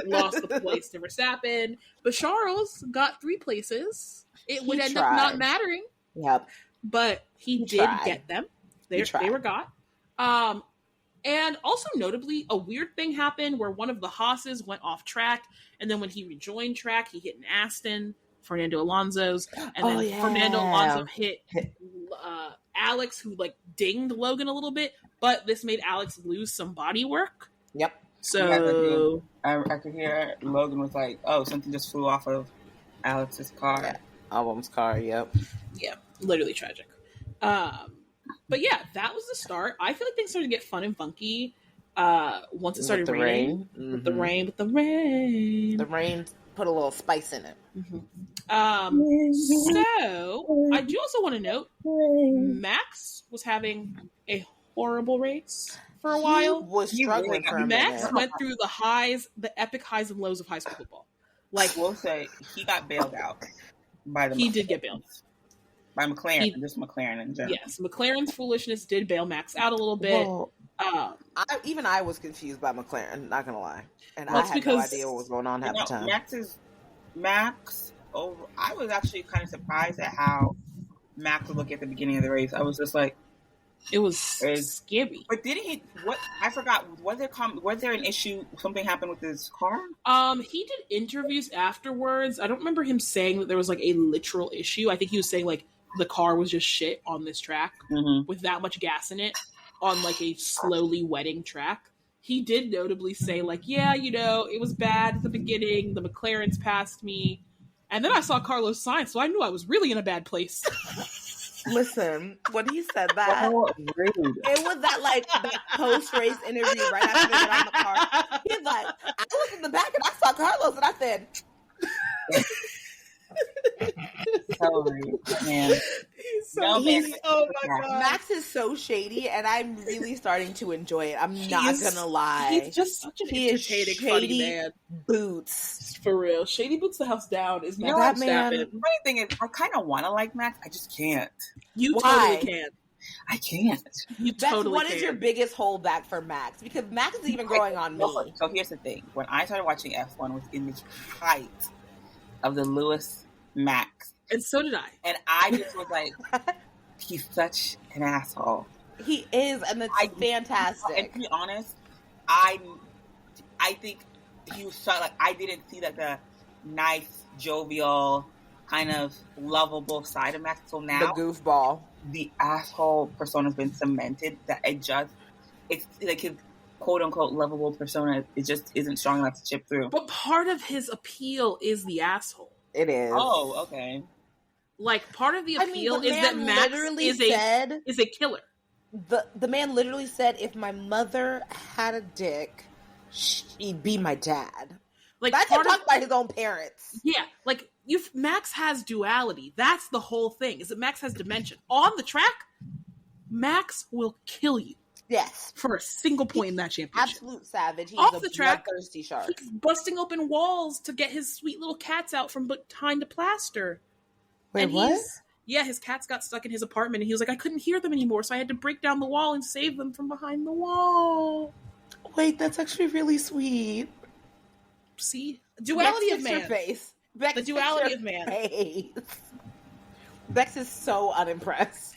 lost the place to Verstappen. But Charles got 3 places. It would end up not mattering. Yep. But he did get them. They were got. And also notably, a weird thing happened where one of the Haas's went off track, and then when he rejoined track, he hit an Aston, Fernando Alonso's, and then Fernando Alonso hit Alex, who like dinged Logan a little bit, but this made Alex lose some body work. Yep. So I could hear Logan was like, "Oh, something just flew off of Alex's car." Yeah. Album's car. Yep. Yeah, literally tragic. But yeah, that was the start. I feel like things started to get fun and funky once it started raining. With the rain. The rain put a little spice in it. So, I do also want to note, Max was having a horrible race for a while. He was struggling for a minute. Max went through the epic highs and lows of high school football. Like, we'll say, he got bailed out by the. He did get bailed out. By McLaren, just McLaren in general. Yes, McLaren's foolishness did bail Max out a little bit. Well, I was confused by McLaren, not gonna lie. And I had no idea what was going on half the time. Max, I was actually kind of surprised at how Max was looking at the beginning of the race. I was just like... It was scary. But didn't he... I forgot. Was there an issue? Something happened with his car? He did interviews afterwards. I don't remember him saying that there was like a literal issue. I think he was saying like the car was just shit on this track with that much gas in it on like a slowly wetting track. He did notably say like, yeah, it was bad at the beginning. The McLarens passed me. And then I saw Carlos Sainz, so I knew I was really in a bad place. Listen, when he said that, it was that post-race interview right after they got on the car. He's like, I was in the back and I saw Carlos and I said... Man. Oh my God. Max is so shady, and I'm really starting to enjoy it. I'm not gonna lie. He's just such an entertaining, funny man. Boots. For real. Shady Boots the house down is Max that man. The funny thing is, I kind of want to like Max. I just can't. You totally can. I can't. What is your biggest holdback for Max? Because Max is even growing on me. So here's the thing. When I started watching F1, was in the height of the Lewis Max. And so did I. And I just was like, he's such an asshole. He is, and it's fantastic. And to be honest, I think he was so, like, I didn't see like the nice, jovial, kind of lovable side of Max until now. The goofball. The asshole persona has been cemented that it's like his quote unquote lovable persona, it just isn't strong enough to chip through. But part of his appeal is the asshole. It is. Oh, okay. Like, part of the appeal is that Max is a killer. The man literally said, if my mother had a dick, she'd be my dad. Like, that's him talking about his own parents. Yeah, like, Max has duality. That's the whole thing, is that Max has dimension. On the track, Max will kill you. Yes. For a single point in that championship. Absolute savage. He's off the track, bloodthirsty shark. He's busting open walls to get his sweet little cats out from behind a plaster. Wait, what? yeah, his cats got stuck in his apartment, and he was like, I couldn't hear them anymore, so I had to break down the wall and save them from behind the wall. Wait, that's actually really sweet. See? Duality of man. Face. Bex, the duality of man. Face. Bex is so unimpressed.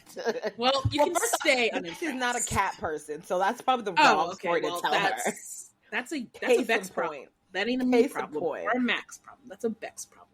Well, you can stay unimpressed. She's not a cat person, so that's probably the wrong story to tell her. That's a Bex problem. That ain't a me problem or a Max problem. That's a Bex problem.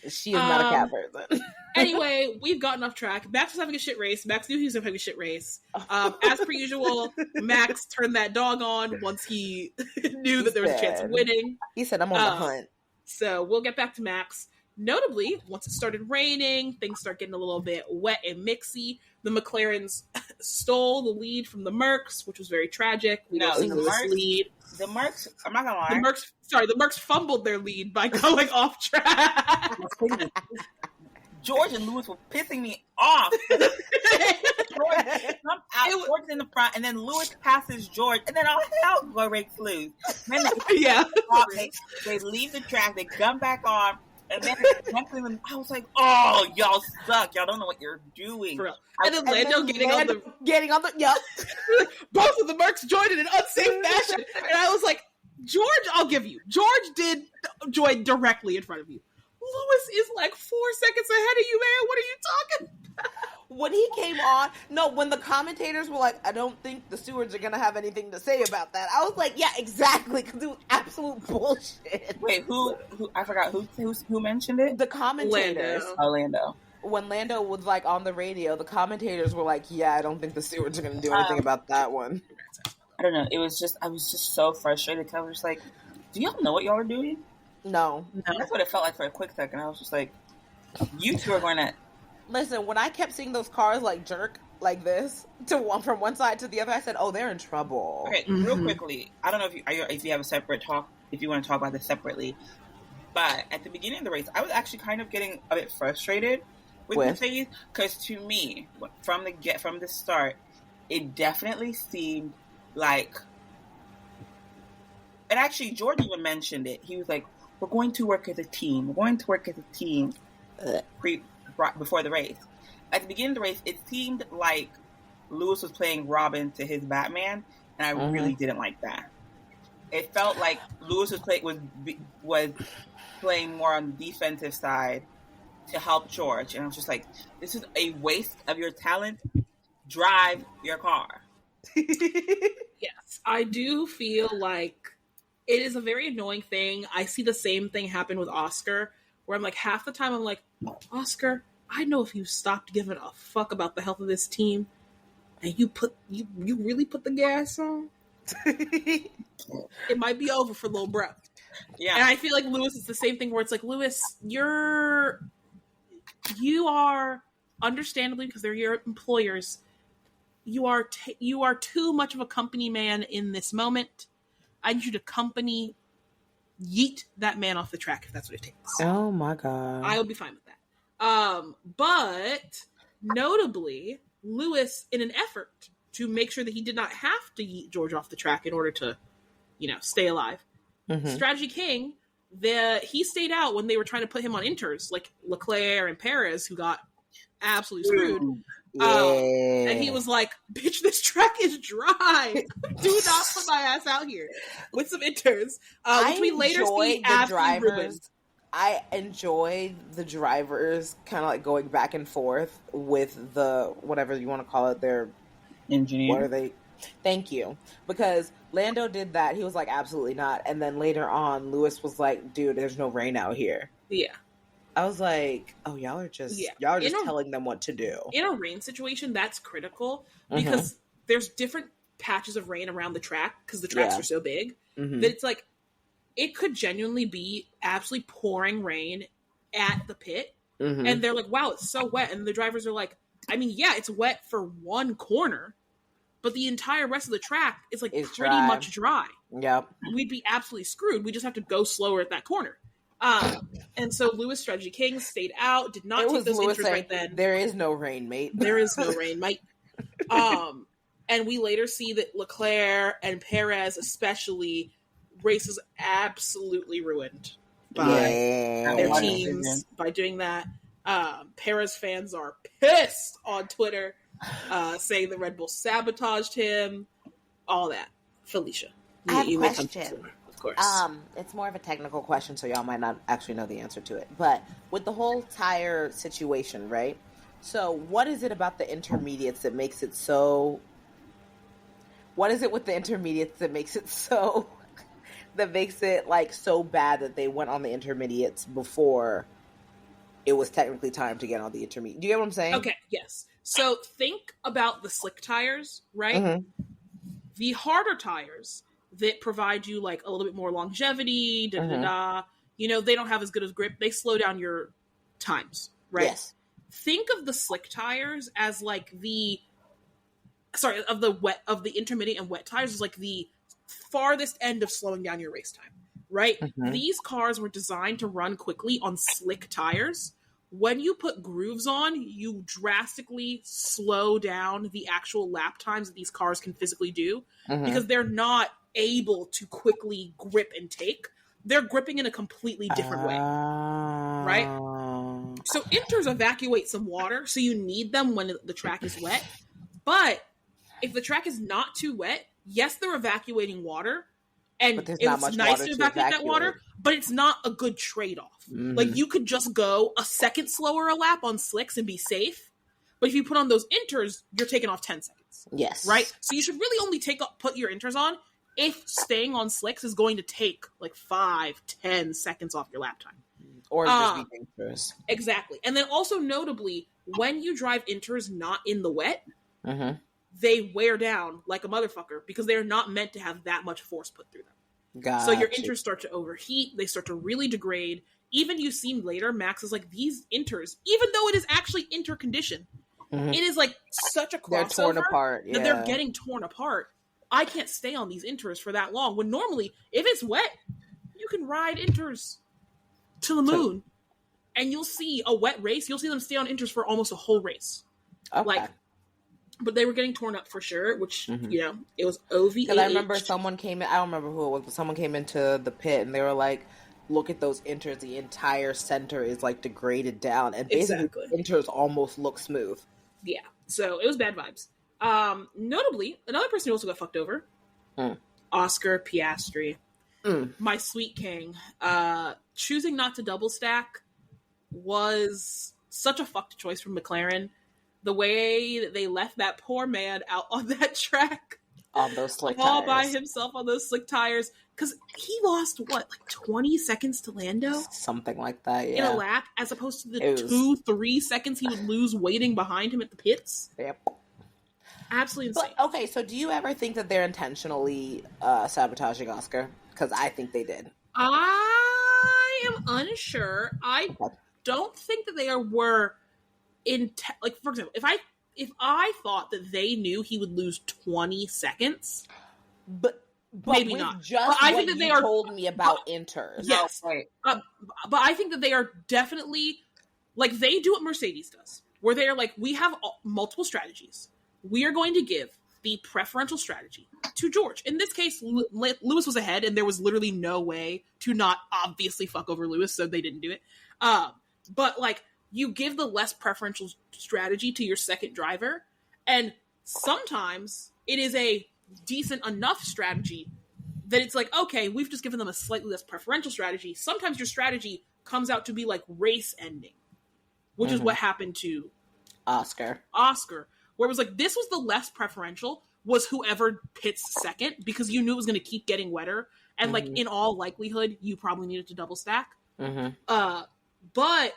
She is not a cat person. Anyway, we've gotten off track. Max was having a shit race. Max knew he was having a shit race. As per usual, Max turned that dog on once he knew that there was a chance of winning. He said, I'm on the hunt. So we'll get back to Max. Notably, once it started raining, things start getting a little bit wet and mixy. The McLarens stole the lead from the Mercs, which was very tragic. We don't see the lead. The Mercs, I'm not gonna lie. The Mercs fumbled their lead by going off track. George and Lewis were pissing me off. George in the front, and then Lewis passes George, and then all hell breaks loose. Then they leave the track, they come back on, and then I was like, "Oh, y'all suck! Y'all don't know what you're doing." And then Lando getting on the yep. Both of the Mercs joined in an unsafe fashion, and I was like, "George, I'll give you. George did join directly in front of you. Lewis is like 4 seconds ahead of you, man. What are you talking about?" When he came on, when the commentators were like, I don't think the stewards are going to have anything to say about that. I was like, yeah, exactly, because it was absolute bullshit. Wait, who I forgot, who mentioned it? The commentators. Lando. When Lando was like on the radio, the commentators were like, yeah, I don't think the stewards are going to do anything about that one. I don't know. I was just so frustrated because I was just like, do y'all know what y'all are doing? No. That's what it felt like for a quick second. I was just like, you two are going to... Listen, when I kept seeing those cars like jerk like this from one side to the other, I said, "Oh, they're in trouble." Okay, real quickly, I don't know if you have a separate talk, if you want to talk about this separately, but at the beginning of the race, I was actually kind of getting a bit frustrated with Mercedes because to me, from the start, it definitely seemed like, and actually George even mentioned it. He was like, "We're going to work as a team. We're going to work as a team." Before the race. At the beginning of the race, it seemed like Lewis was playing Robin to his Batman, and I really didn't like that. It felt like Lewis was playing more on the defensive side to help George, and I was just like, this is a waste of your talent. Drive your car. Yes, I do feel like it is a very annoying thing. I see the same thing happen with Oscar, where I'm like, half the time I'm like, Oscar, I know if you stopped giving a fuck about the health of this team and you really put the gas on, it might be over for little bro. Yeah. And I feel like Lewis is the same thing where it's like, Lewis, you are understandably, because they're your employers, you are too much of a company man in this moment. I need you to yeet that man off the track if that's what it takes. Oh my god. I will be fine with that. But notably, Lewis, in an effort to make sure that he did not have to yeet George off the track in order to, stay alive, Strategy King, he stayed out when they were trying to put him on inters, like Leclerc and Perez, who got absolutely screwed. And he was like, bitch, this track is dry. Do not put my ass out here with some inters. Which we later see absolutely ruined. I enjoy the drivers kind of like going back and forth with the, whatever you want to call it, their engineer. What are they? Thank you. Because Lando did that. He was like, absolutely not. And then later on, Lewis was like, dude, there's no rain out here. Yeah. I was like, oh, y'all are just telling them what to do. In a rain situation, that's critical because there's different patches of rain around the track because the tracks are so big that it's like, it could genuinely be absolutely pouring rain at the pit. And they're like, wow, it's so wet. And the drivers are like, I mean, yeah, it's wet for one corner, but the entire rest of the track is like pretty much dry. Yep. We'd be absolutely screwed. We just have to go slower at that corner. And so Lewis, Strategy King, stayed out, did not take those inters right then. There is no rain, mate. There is no rain, mate. And we later see that Leclerc and Perez, especially, races absolutely ruined by their teams by doing that. Perez fans are pissed on Twitter, saying the Red Bull sabotaged him. All that. Felicia, I have a question. Of course. It's more of a technical question, so y'all might not actually know the answer to it. But with the whole tire situation, right? So what is it about the intermediates that makes it so... What is it with the intermediates that makes it so... that makes it, like, so bad that they went on the intermediates before it was technically time to get on the intermediate? Do you get what I'm saying? Okay, yes. So think about the slick tires, right? Mm-hmm. The harder tires that provide you like a little bit more longevity, you know, they don't have as good as grip. They slow down your times, right? Yes. Think of the slick tires as like the intermediate and wet tires is like the farthest end of slowing down your race time, right? Mm-hmm. These cars were designed to run quickly on slick tires. When you put grooves on, you drastically slow down the actual lap times that these cars can physically do because they're not able to quickly grip and take. They're gripping in a completely different way, right? So inters evacuate some water, so you need them when the track is wet. But if the track is not too wet, yes, they're evacuating water, and it's nice to evacuate that water, but it's not a good trade-off. Mm-hmm. Like, you could just go a second slower a lap on slicks and be safe, but if you put on those inters, you're taking off 10 seconds. Yes. Right? So you should really only put your inters on if staying on slicks is going to take, like, 5-10 seconds off your lap time. Or just be dangerous. Exactly. And then also, notably, when you drive inters not in the wet, they wear down like a motherfucker because they're not meant to have that much force put through them. So your inters start to overheat. They start to really degrade. Even you see later, Max is like, these inters, even though it is actually intercondition, it is like such a crossover they're torn apart. Yeah. that they're getting torn apart. I can't stay on these inters for that long. When normally, if it's wet, you can ride inters to the moon. And you'll see a wet race. You'll see them stay on inters for almost a whole race. Okay. But they were getting torn up for sure, which, you know, it was OVH. Because I remember someone came in, I don't remember who it was, but someone came into the pit and they were like, look at those inters, the entire center is like degraded down. And basically inters almost look smooth. Yeah. So it was bad vibes. Notably, another person who also got fucked over, Oscar Piastri, my sweet king, choosing not to double stack was such a fucked choice from McLaren. The way that they left that poor man out on that track. On those slick tires. All by himself on those slick tires. Because he lost, what, like 20 seconds to Lando? Something like that, yeah. In a lap, as opposed to the 2-3 seconds he would lose waiting behind him at the pits. Yep. Absolutely insane. But, okay, so do you ever think that they're intentionally sabotaging Oscar? Because I think they did. I am unsure. I don't think that they were... like, for example, if I thought that they knew he would lose 20 seconds, but maybe not. Just but I think that they told me about inters. Yes, but I think that they are definitely like they do what Mercedes does, where they are like, we have multiple strategies. We are going to give the preferential strategy to George. In this case, Lewis was ahead, and there was literally no way to not obviously fuck over Lewis, so they didn't do it. But like. You give the less preferential strategy to your second driver, and sometimes it is a decent enough strategy that it's like, okay, we've just given them a slightly less preferential strategy. Sometimes your strategy comes out to be like race ending, which is what happened to Oscar, where it was like, this was the less preferential, was whoever pits second, because you knew it was going to keep getting wetter, and like, in all likelihood, you probably needed to double stack. But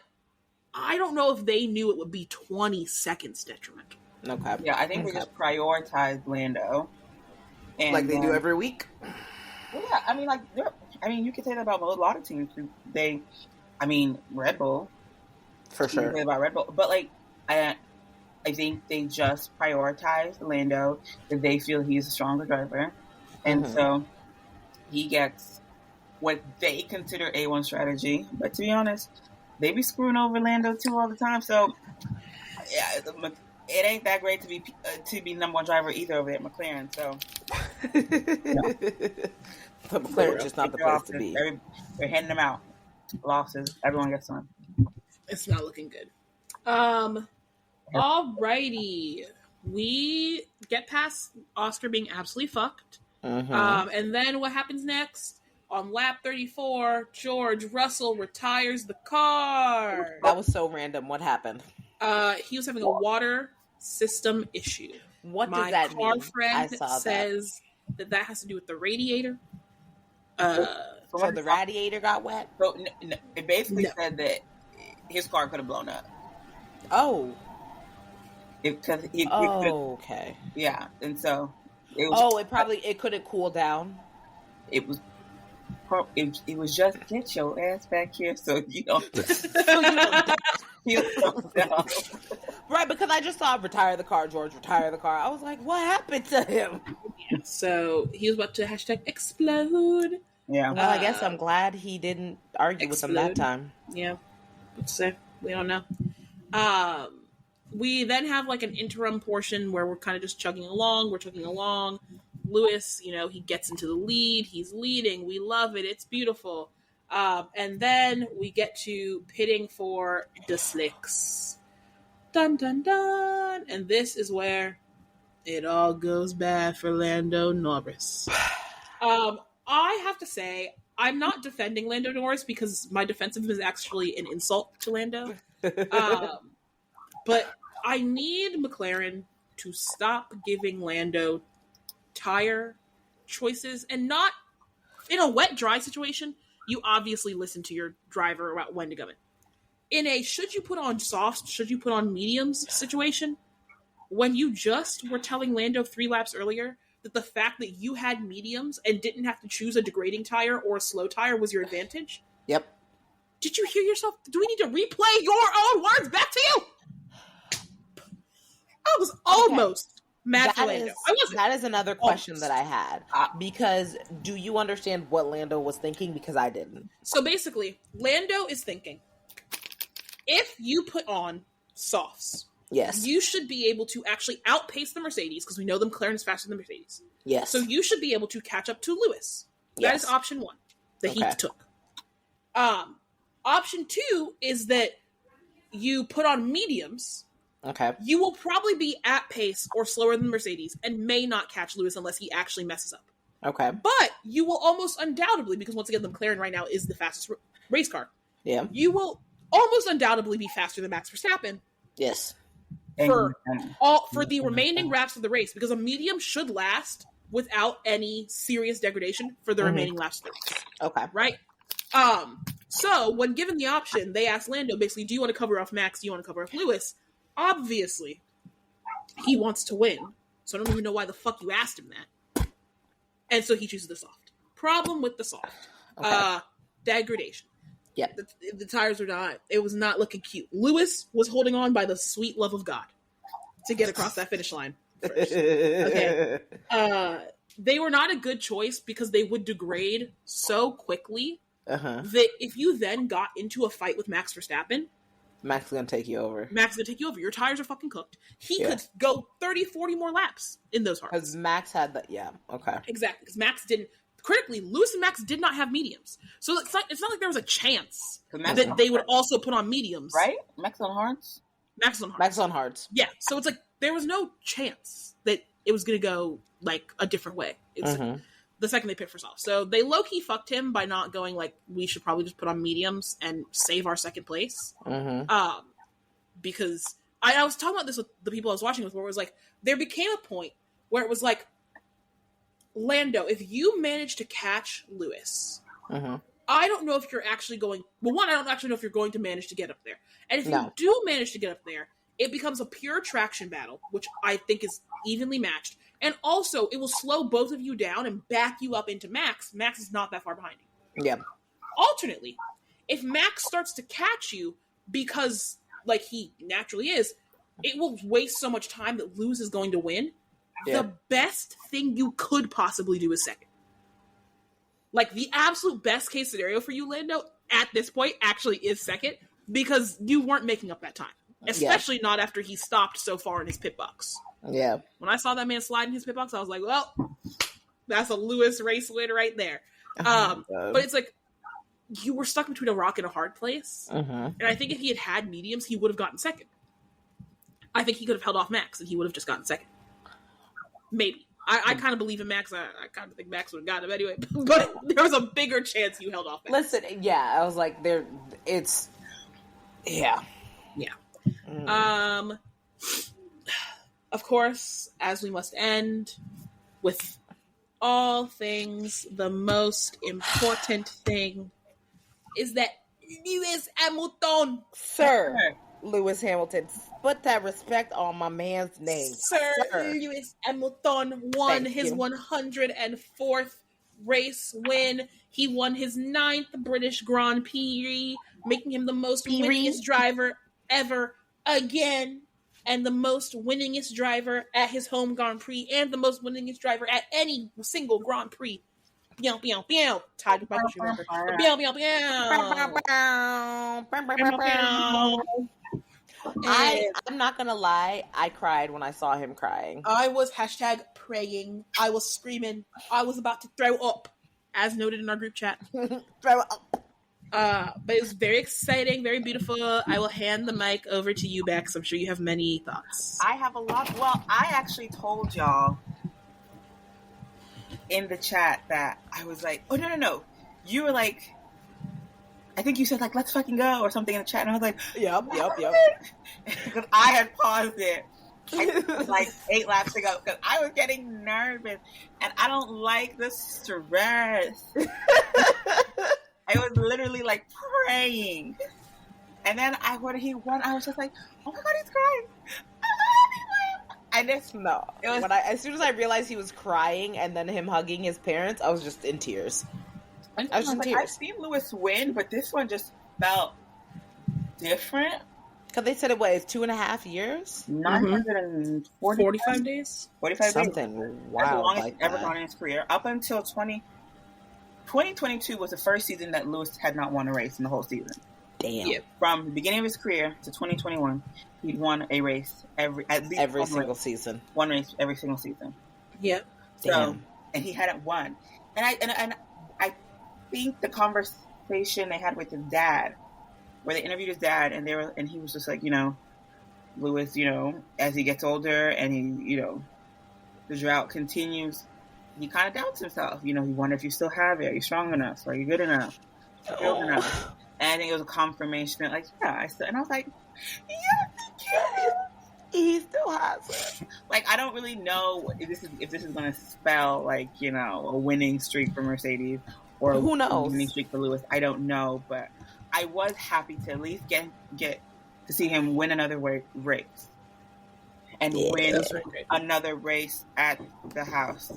I don't know if they knew it would be 20 seconds detrimental. Okay. Yeah, I think they just prioritized Lando. And, like they do every week? Yeah, I mean, you could say that about a lot of teams. Red Bull. For sure. You can say about Red Bull. But, like, I think they just prioritized Lando if they feel he's a stronger driver. And so he gets what they consider A1 strategy. But to be honest, they be screwing over Lando too all the time. So, yeah, it ain't that great to be number one driver either over there at McLaren. So, but McLaren's just not the place to be. They're handing them out. Losses. Everyone gets one. It's not looking good. Alrighty. We get past Oscar being absolutely fucked. And then what happens next? On lap 34, George Russell retires the car. That was so random. What happened? He was having a water system issue. What does that mean? My car friend says that has to do with the radiator. So the radiator got wet? So it basically said that his car could have blown up. Oh. Okay. Yeah, and so it was. It couldn't cool down. It was just get your ass back here so you don't. Right, because I just saw retire the car, George, retire the car. I was like, what happened to him? Yeah, so he was about to #explode. Yeah. Well, I guess I'm glad he didn't argue with him that time. Yeah. So we don't know. We then have like an interim portion where we're kind of just chugging along. We're chugging along. Lewis, he gets into the lead. He's leading. We love it. It's beautiful. And then we get to pitting for the slicks. Dun, dun, dun. And this is where it all goes bad for Lando Norris. I have to say, I'm not defending Lando Norris because my defense of him is actually an insult to Lando. But I need McLaren to stop giving Lando tire choices, and not in a wet dry situation. You obviously listen to your driver about when to go in. In a should you put on softs, should you put on mediums situation, when you just were telling Lando 3 laps earlier that the fact that you had mediums and didn't have to choose a degrading tire or a slow tire was your advantage. Yep. Did you hear yourself? Do we need to replay your own words back to you? I was almost mad for Lando. That is another question that I had. Because do you understand what Lando was thinking? Because I didn't. So basically, Lando is thinking, if you put on softs, yes, you should be able to actually outpace the Mercedes, because we know the McLaren is faster than the Mercedes. Yes. So you should be able to catch up to Lewis. That is option 1 that he took. Option 2 is that you put on mediums. Okay. You will probably be at pace or slower than Mercedes and may not catch Lewis unless he actually messes up. Okay. But you will almost undoubtedly, because once again, the McLaren right now is the fastest race car. Yeah. You will almost undoubtedly be faster than Max Verstappen. Yes. For the remaining laps of the race, because a medium should last without any serious degradation for the remaining laps of the race. Okay. Right? So when given the option, they asked Lando basically, do you want to cover off Max? Do you want to cover off Lewis? Obviously, he wants to win, so I don't even know why the fuck you asked him that. And so he chooses the soft. Problem with the soft. Okay. Degradation. Yeah. The tires are not, it was not looking cute. Lewis was holding on by the sweet love of God to get across that finish line first. Okay. They were not a good choice because they would degrade so quickly that if you then got into a fight with Max Verstappen, Max is going to take you over. Your tires are fucking cooked. He could go 30, 40 more laps in those hards. Because Max had that, okay. Exactly, because Max didn't, critically, Lewis and Max did not have mediums. So it's not like there was a chance that they would also put on mediums. Right? Max on hards? Max on hards. Yeah, so it's like, there was no chance that it was going to go, like, a different way. It's the second they picked for soft. So they low-key fucked him by not going, like, we should probably just put on mediums and save our second place. Because I was talking about this with the people I was watching with, where it was like, there became a point where it was like, Lando, if you manage to catch Lewis, I don't know if you're actually going, well, one, I don't actually know if you're going to manage to get up there. And if you do manage to get up there, it becomes a pure traction battle, which I think is evenly matched. And also, it will slow both of you down and back you up into Max. Max is not that far behind you. Yeah. Alternately, if Max starts to catch you because, like he naturally is, it will waste so much time that Lewis is going to win. Yeah. The best thing you could possibly do is second. Like, the absolute best case scenario for you, Lando, at this point, actually is second, because you weren't making up that time. Especially not after he stopped so far in his pit box. Yeah. When I saw that man slide in his pit box, I was like, well, that's a Lewis race win right there. But it's like, you were stuck between a rock and a hard place. Mm-hmm. And I think if he had mediums, he would have gotten second. I think he could have held off Max, and he would have just gotten second. Maybe. I kind of believe in Max. I kind of think Max would have gotten him anyway. But there was a bigger chance you held off Max. Listen, yeah, I was like, yeah. Of course, as we must end with all things, the most important thing is that Lewis Hamilton, Sir Lewis Hamilton, put that respect on my man's name. Sir Lewis Hamilton won his 104th race win. He won his 9th British Grand Prix, making him the most winningest driver ever again, and the most winningest driver at his home Grand Prix, and the most winningest driver at any single Grand Prix. Meow, meow, meow. Tied to Buckets, remember. Meow, meow, meow. I'm not gonna lie, I cried when I saw him crying. I was #praying. I was screaming. I was about to throw up, as noted in our group chat. Throw up. But it was very exciting, very beautiful. I will hand the mic over to you, Bex. I'm sure you have many thoughts. I have a lot. Well, I actually told y'all in the chat that I was like, oh, no. You were like, I think you said, like, let's fucking go or something in the chat. And I was like, Yep. Because I had paused it like 8 laps ago because I was getting nervous. And I don't like the stress. I was literally like praying. And then when he won, I was just like, oh my God, he's crying. As soon as I realized he was crying and then him hugging his parents, I was just in tears. I was in tears. I've seen Lewis win, but this one just felt different. Because they said it's 2.5 years? 945 days? 45 Something days. Wow. That's the longest he's ever gone in his career. Up until 2022 was the first season that Lewis had not won a race in the whole season. Damn. Yeah. From the beginning of his career to 2021, he'd won a race every single season. One race every single season. Yeah. So, and he hadn't won. And I think the conversation they had with his dad, where they interviewed his dad, and he was just like, Lewis, as he gets older and he, the drought continues, he kind of doubts himself. He wonders if you still have it. Are you strong enough? Are you good enough? Good enough? And I think it was a confirmation that, like, yeah, and I was like, yeah, he still has it. Like, I don't really know if this is going to spell, like, a winning streak for Mercedes or who knows, a winning streak for Lewis. I don't know, but I was happy to at least get to see him win another race and win another race at the house.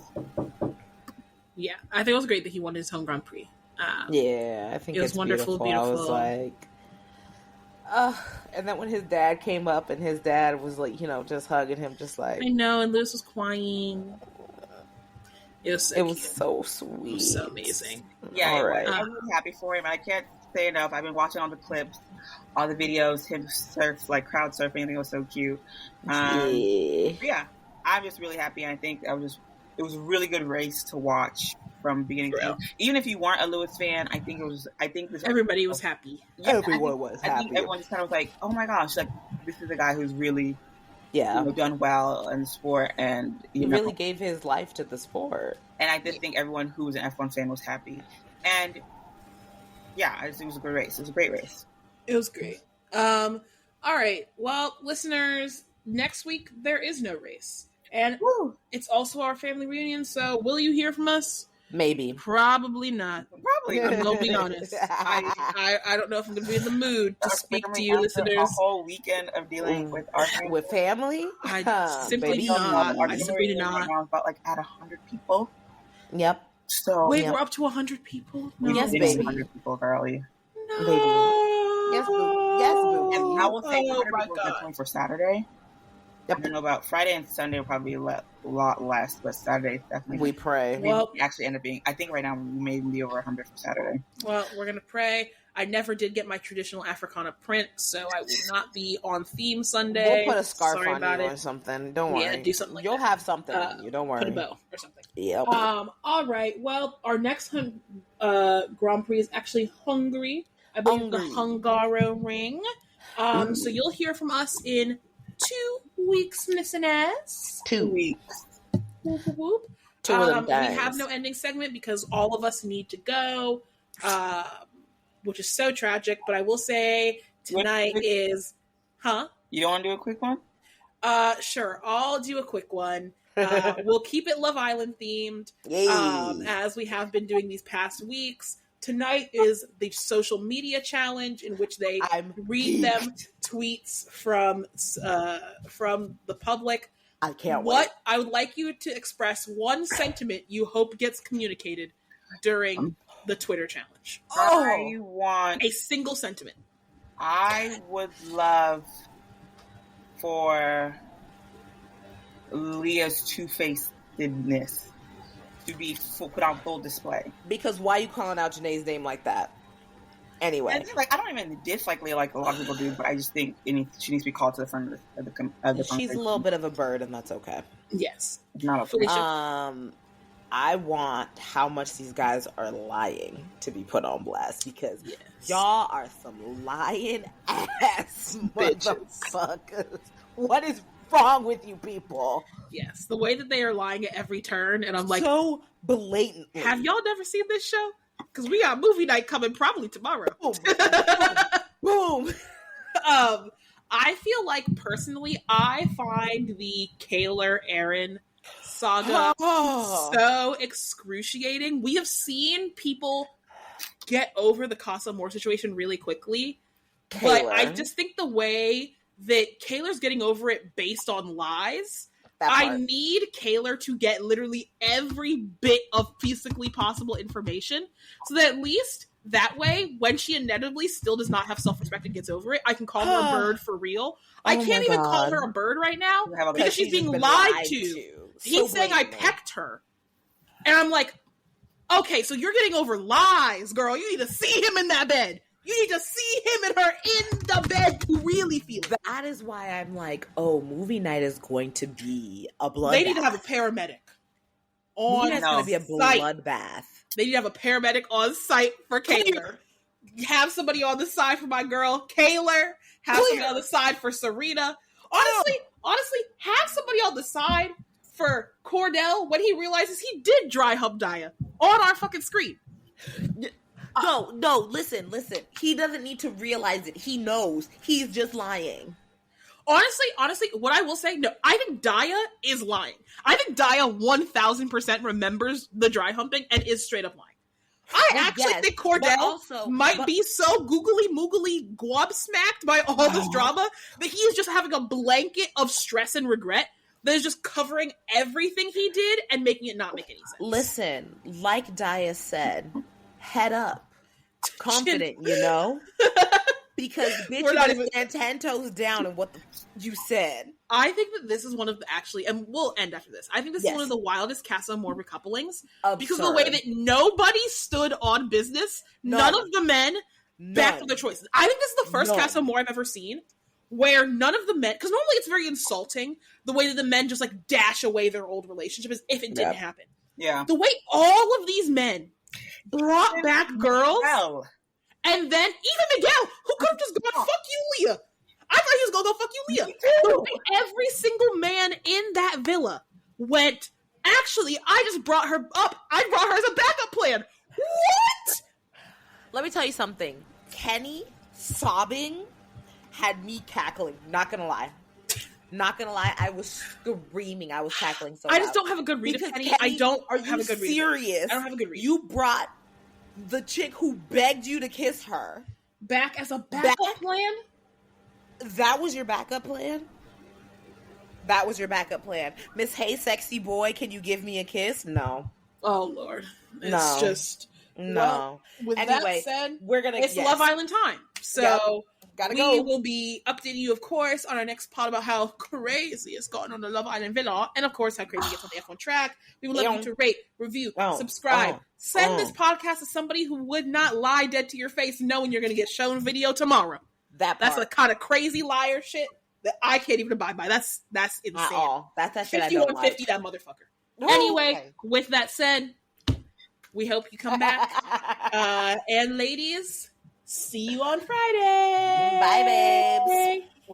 Yeah, I think it was great that he won his home Grand Prix. I think it was wonderful, beautiful. I was like, and then when his dad came up and his dad was like, just hugging him, just like, I know, and Lewis was crying. It was so sweet. It was so amazing. Yeah, I'm really happy for him. I can't say enough. I've been watching all the clips, all the videos, him surf, like crowd surfing. I think it was so cute. Yeah, I'm just really happy. And I think it was a really good race to watch from beginning to end. Even if you weren't a Lewis fan, I think everybody was happy. Yeah, everyone was happy. I think everyone just kind of was like, oh my gosh, like this is a guy who's really done well in the sport, and he really gave his life to the sport. And I just think everyone who was an F1 fan was happy. And yeah, it was a good race. It was a great race. It was great. All right. Well, listeners, next week there is no race. And it's also our family reunion, so will you hear from us? Maybe. Probably not. Probably not. I'm going to be honest. I don't know if I'm going to be in the mood to speak to you, listeners. A whole weekend of dealing with our family. With family? I simply not. I simply do not. About like at 100 people. Yep. So wait, we're up to 100 people? No. Yes, baby. 100 people, girlie. No. Baby. Yes, boo. Yes, boo. And I will say 100 people are going for Saturday. Yep. I don't know about Friday and Sunday will probably be a lot less, but Saturday definitely. We pray. Actually end up being, I think right now we may even be over 100 for Saturday. Well, we're going to pray. I never did get my traditional Africana print, so I will not be on theme Sunday. We'll put a scarf Sorry on about you it. or something. Don't worry. Yeah, do something like You'll that. have something on you. Don't worry. Put a bow or something. Yep. All right. Well, our next Grand Prix is actually Hungary. I believe the Hungaroring. So you'll hear from us in 2 weeks, listeners. 2 weeks. Whoop, whoop, whoop. Two of them We have no ending segment because all of us need to go, which is so tragic. But I will say tonight is, You don't want to do a quick one? Sure. I'll do a quick one. We'll keep it Love Island themed, as we have been doing these past weeks. Tonight is the social media challenge in which they read them tweets from the public. I can't wait. I would like you to express one sentiment you hope gets communicated during the Twitter challenge. I want a single sentiment. I would love for Leah's two-facedness to be put on full display. Because why are you calling out Janae's name like that? Anyway. And I don't even dislike Leah like a lot of people do, but I just think she needs to be called to the front of the She's a little bit of a bird, and that's okay. Yes. It's not okay. Felicia. I want how much these guys are lying to be put on blast because y'all are some lying ass motherfuckers. What is wrong with you people? Yes, the way that they are lying at every turn, and I'm like, so blatantly. Have y'all never seen this show? Because we got movie night coming probably tomorrow. Boom. Boom. I feel like personally, I find the Kaylor Aaron saga so excruciating. We have seen people get over the Casa Amor situation really quickly, but I just think the way that Kaylor's getting over it based on lies. I need Kaylor to get literally every bit of physically possible information so that at least that way, when she inevitably still does not have self-respect and gets over it, I can call her a bird for real. I can't even call her a bird right now because she's being lied to. He's saying I pecked her. And I'm like, okay, so you're getting over lies, girl. You need to see him in that bed. You need to see him and her in the bed to really feel it. That is why I'm like, movie night is going to be a bloodbath. They need to have a paramedic on site. It's going to be a bloodbath. They need to have a paramedic on site for Kaylor. Have somebody on the side for my girl, Kaylor. Have somebody on the side for Serena. Honestly, have somebody on the side for Cordell when he realizes he did dry hump Daya on our fucking screen. No, listen. He doesn't need to realize it. He knows. He's just lying. Honestly, what I will say, no, I think Daya is lying. I think Daya 1000% remembers the dry humping and is straight up lying. I think Cordell might be so googly-moogly gobsmacked by all this drama that he is just having a blanket of stress and regret that is just covering everything he did and making it not make any sense. Listen, like Daya said, head up. Confident, you know? Because bitch, you gotta stand 10 toes down in what you said. I think that this is one of the and we'll end after this. I think this is one of the wildest Casa Amor recouplings because of the way that nobody stood on business. None of the men backed up their choices. I think this is the first Casa Amor I've ever seen where none of the men, because normally it's very insulting the way that the men just like dash away their old relationship as if it didn't happen. Yeah, the way all of these men brought back girls. And then even Miguel, who could have just gone, fuck you, Leah. I thought he was going to go, fuck you, Leah. Every single man in that villa went, actually, I just brought her up. I brought her as a backup plan. What? Let me tell you something. Kenny sobbing had me cackling. Not going to lie. I was screaming. I was cackling so I just don't have a good read of Kenny. I don't have a good read. Serious? I don't have a good read. You brought the chick who begged you to kiss her back as a backup plan? That was your backup plan? Miss Hey Sexy Boy, can you give me a kiss? No. Oh Lord. It's no. with that said, we're gonna it's Love Island time. So Gotta we go. will be updating you, of course, on our next pod about how crazy it's gotten on the Love Island Villa, and of course, how crazy it gets on the F1 track. We would love you to rate, review, subscribe. Send this podcast to somebody who would not lie dead to your face knowing you're going to get shown video tomorrow. That's the kind of crazy liar shit that I can't even abide by. That's insane. At all. That's that shit I don't like. 5150, that motherfucker. Ooh, anyway, with that said, we hope you come back. And ladies, see you on Friday. Bye, babes.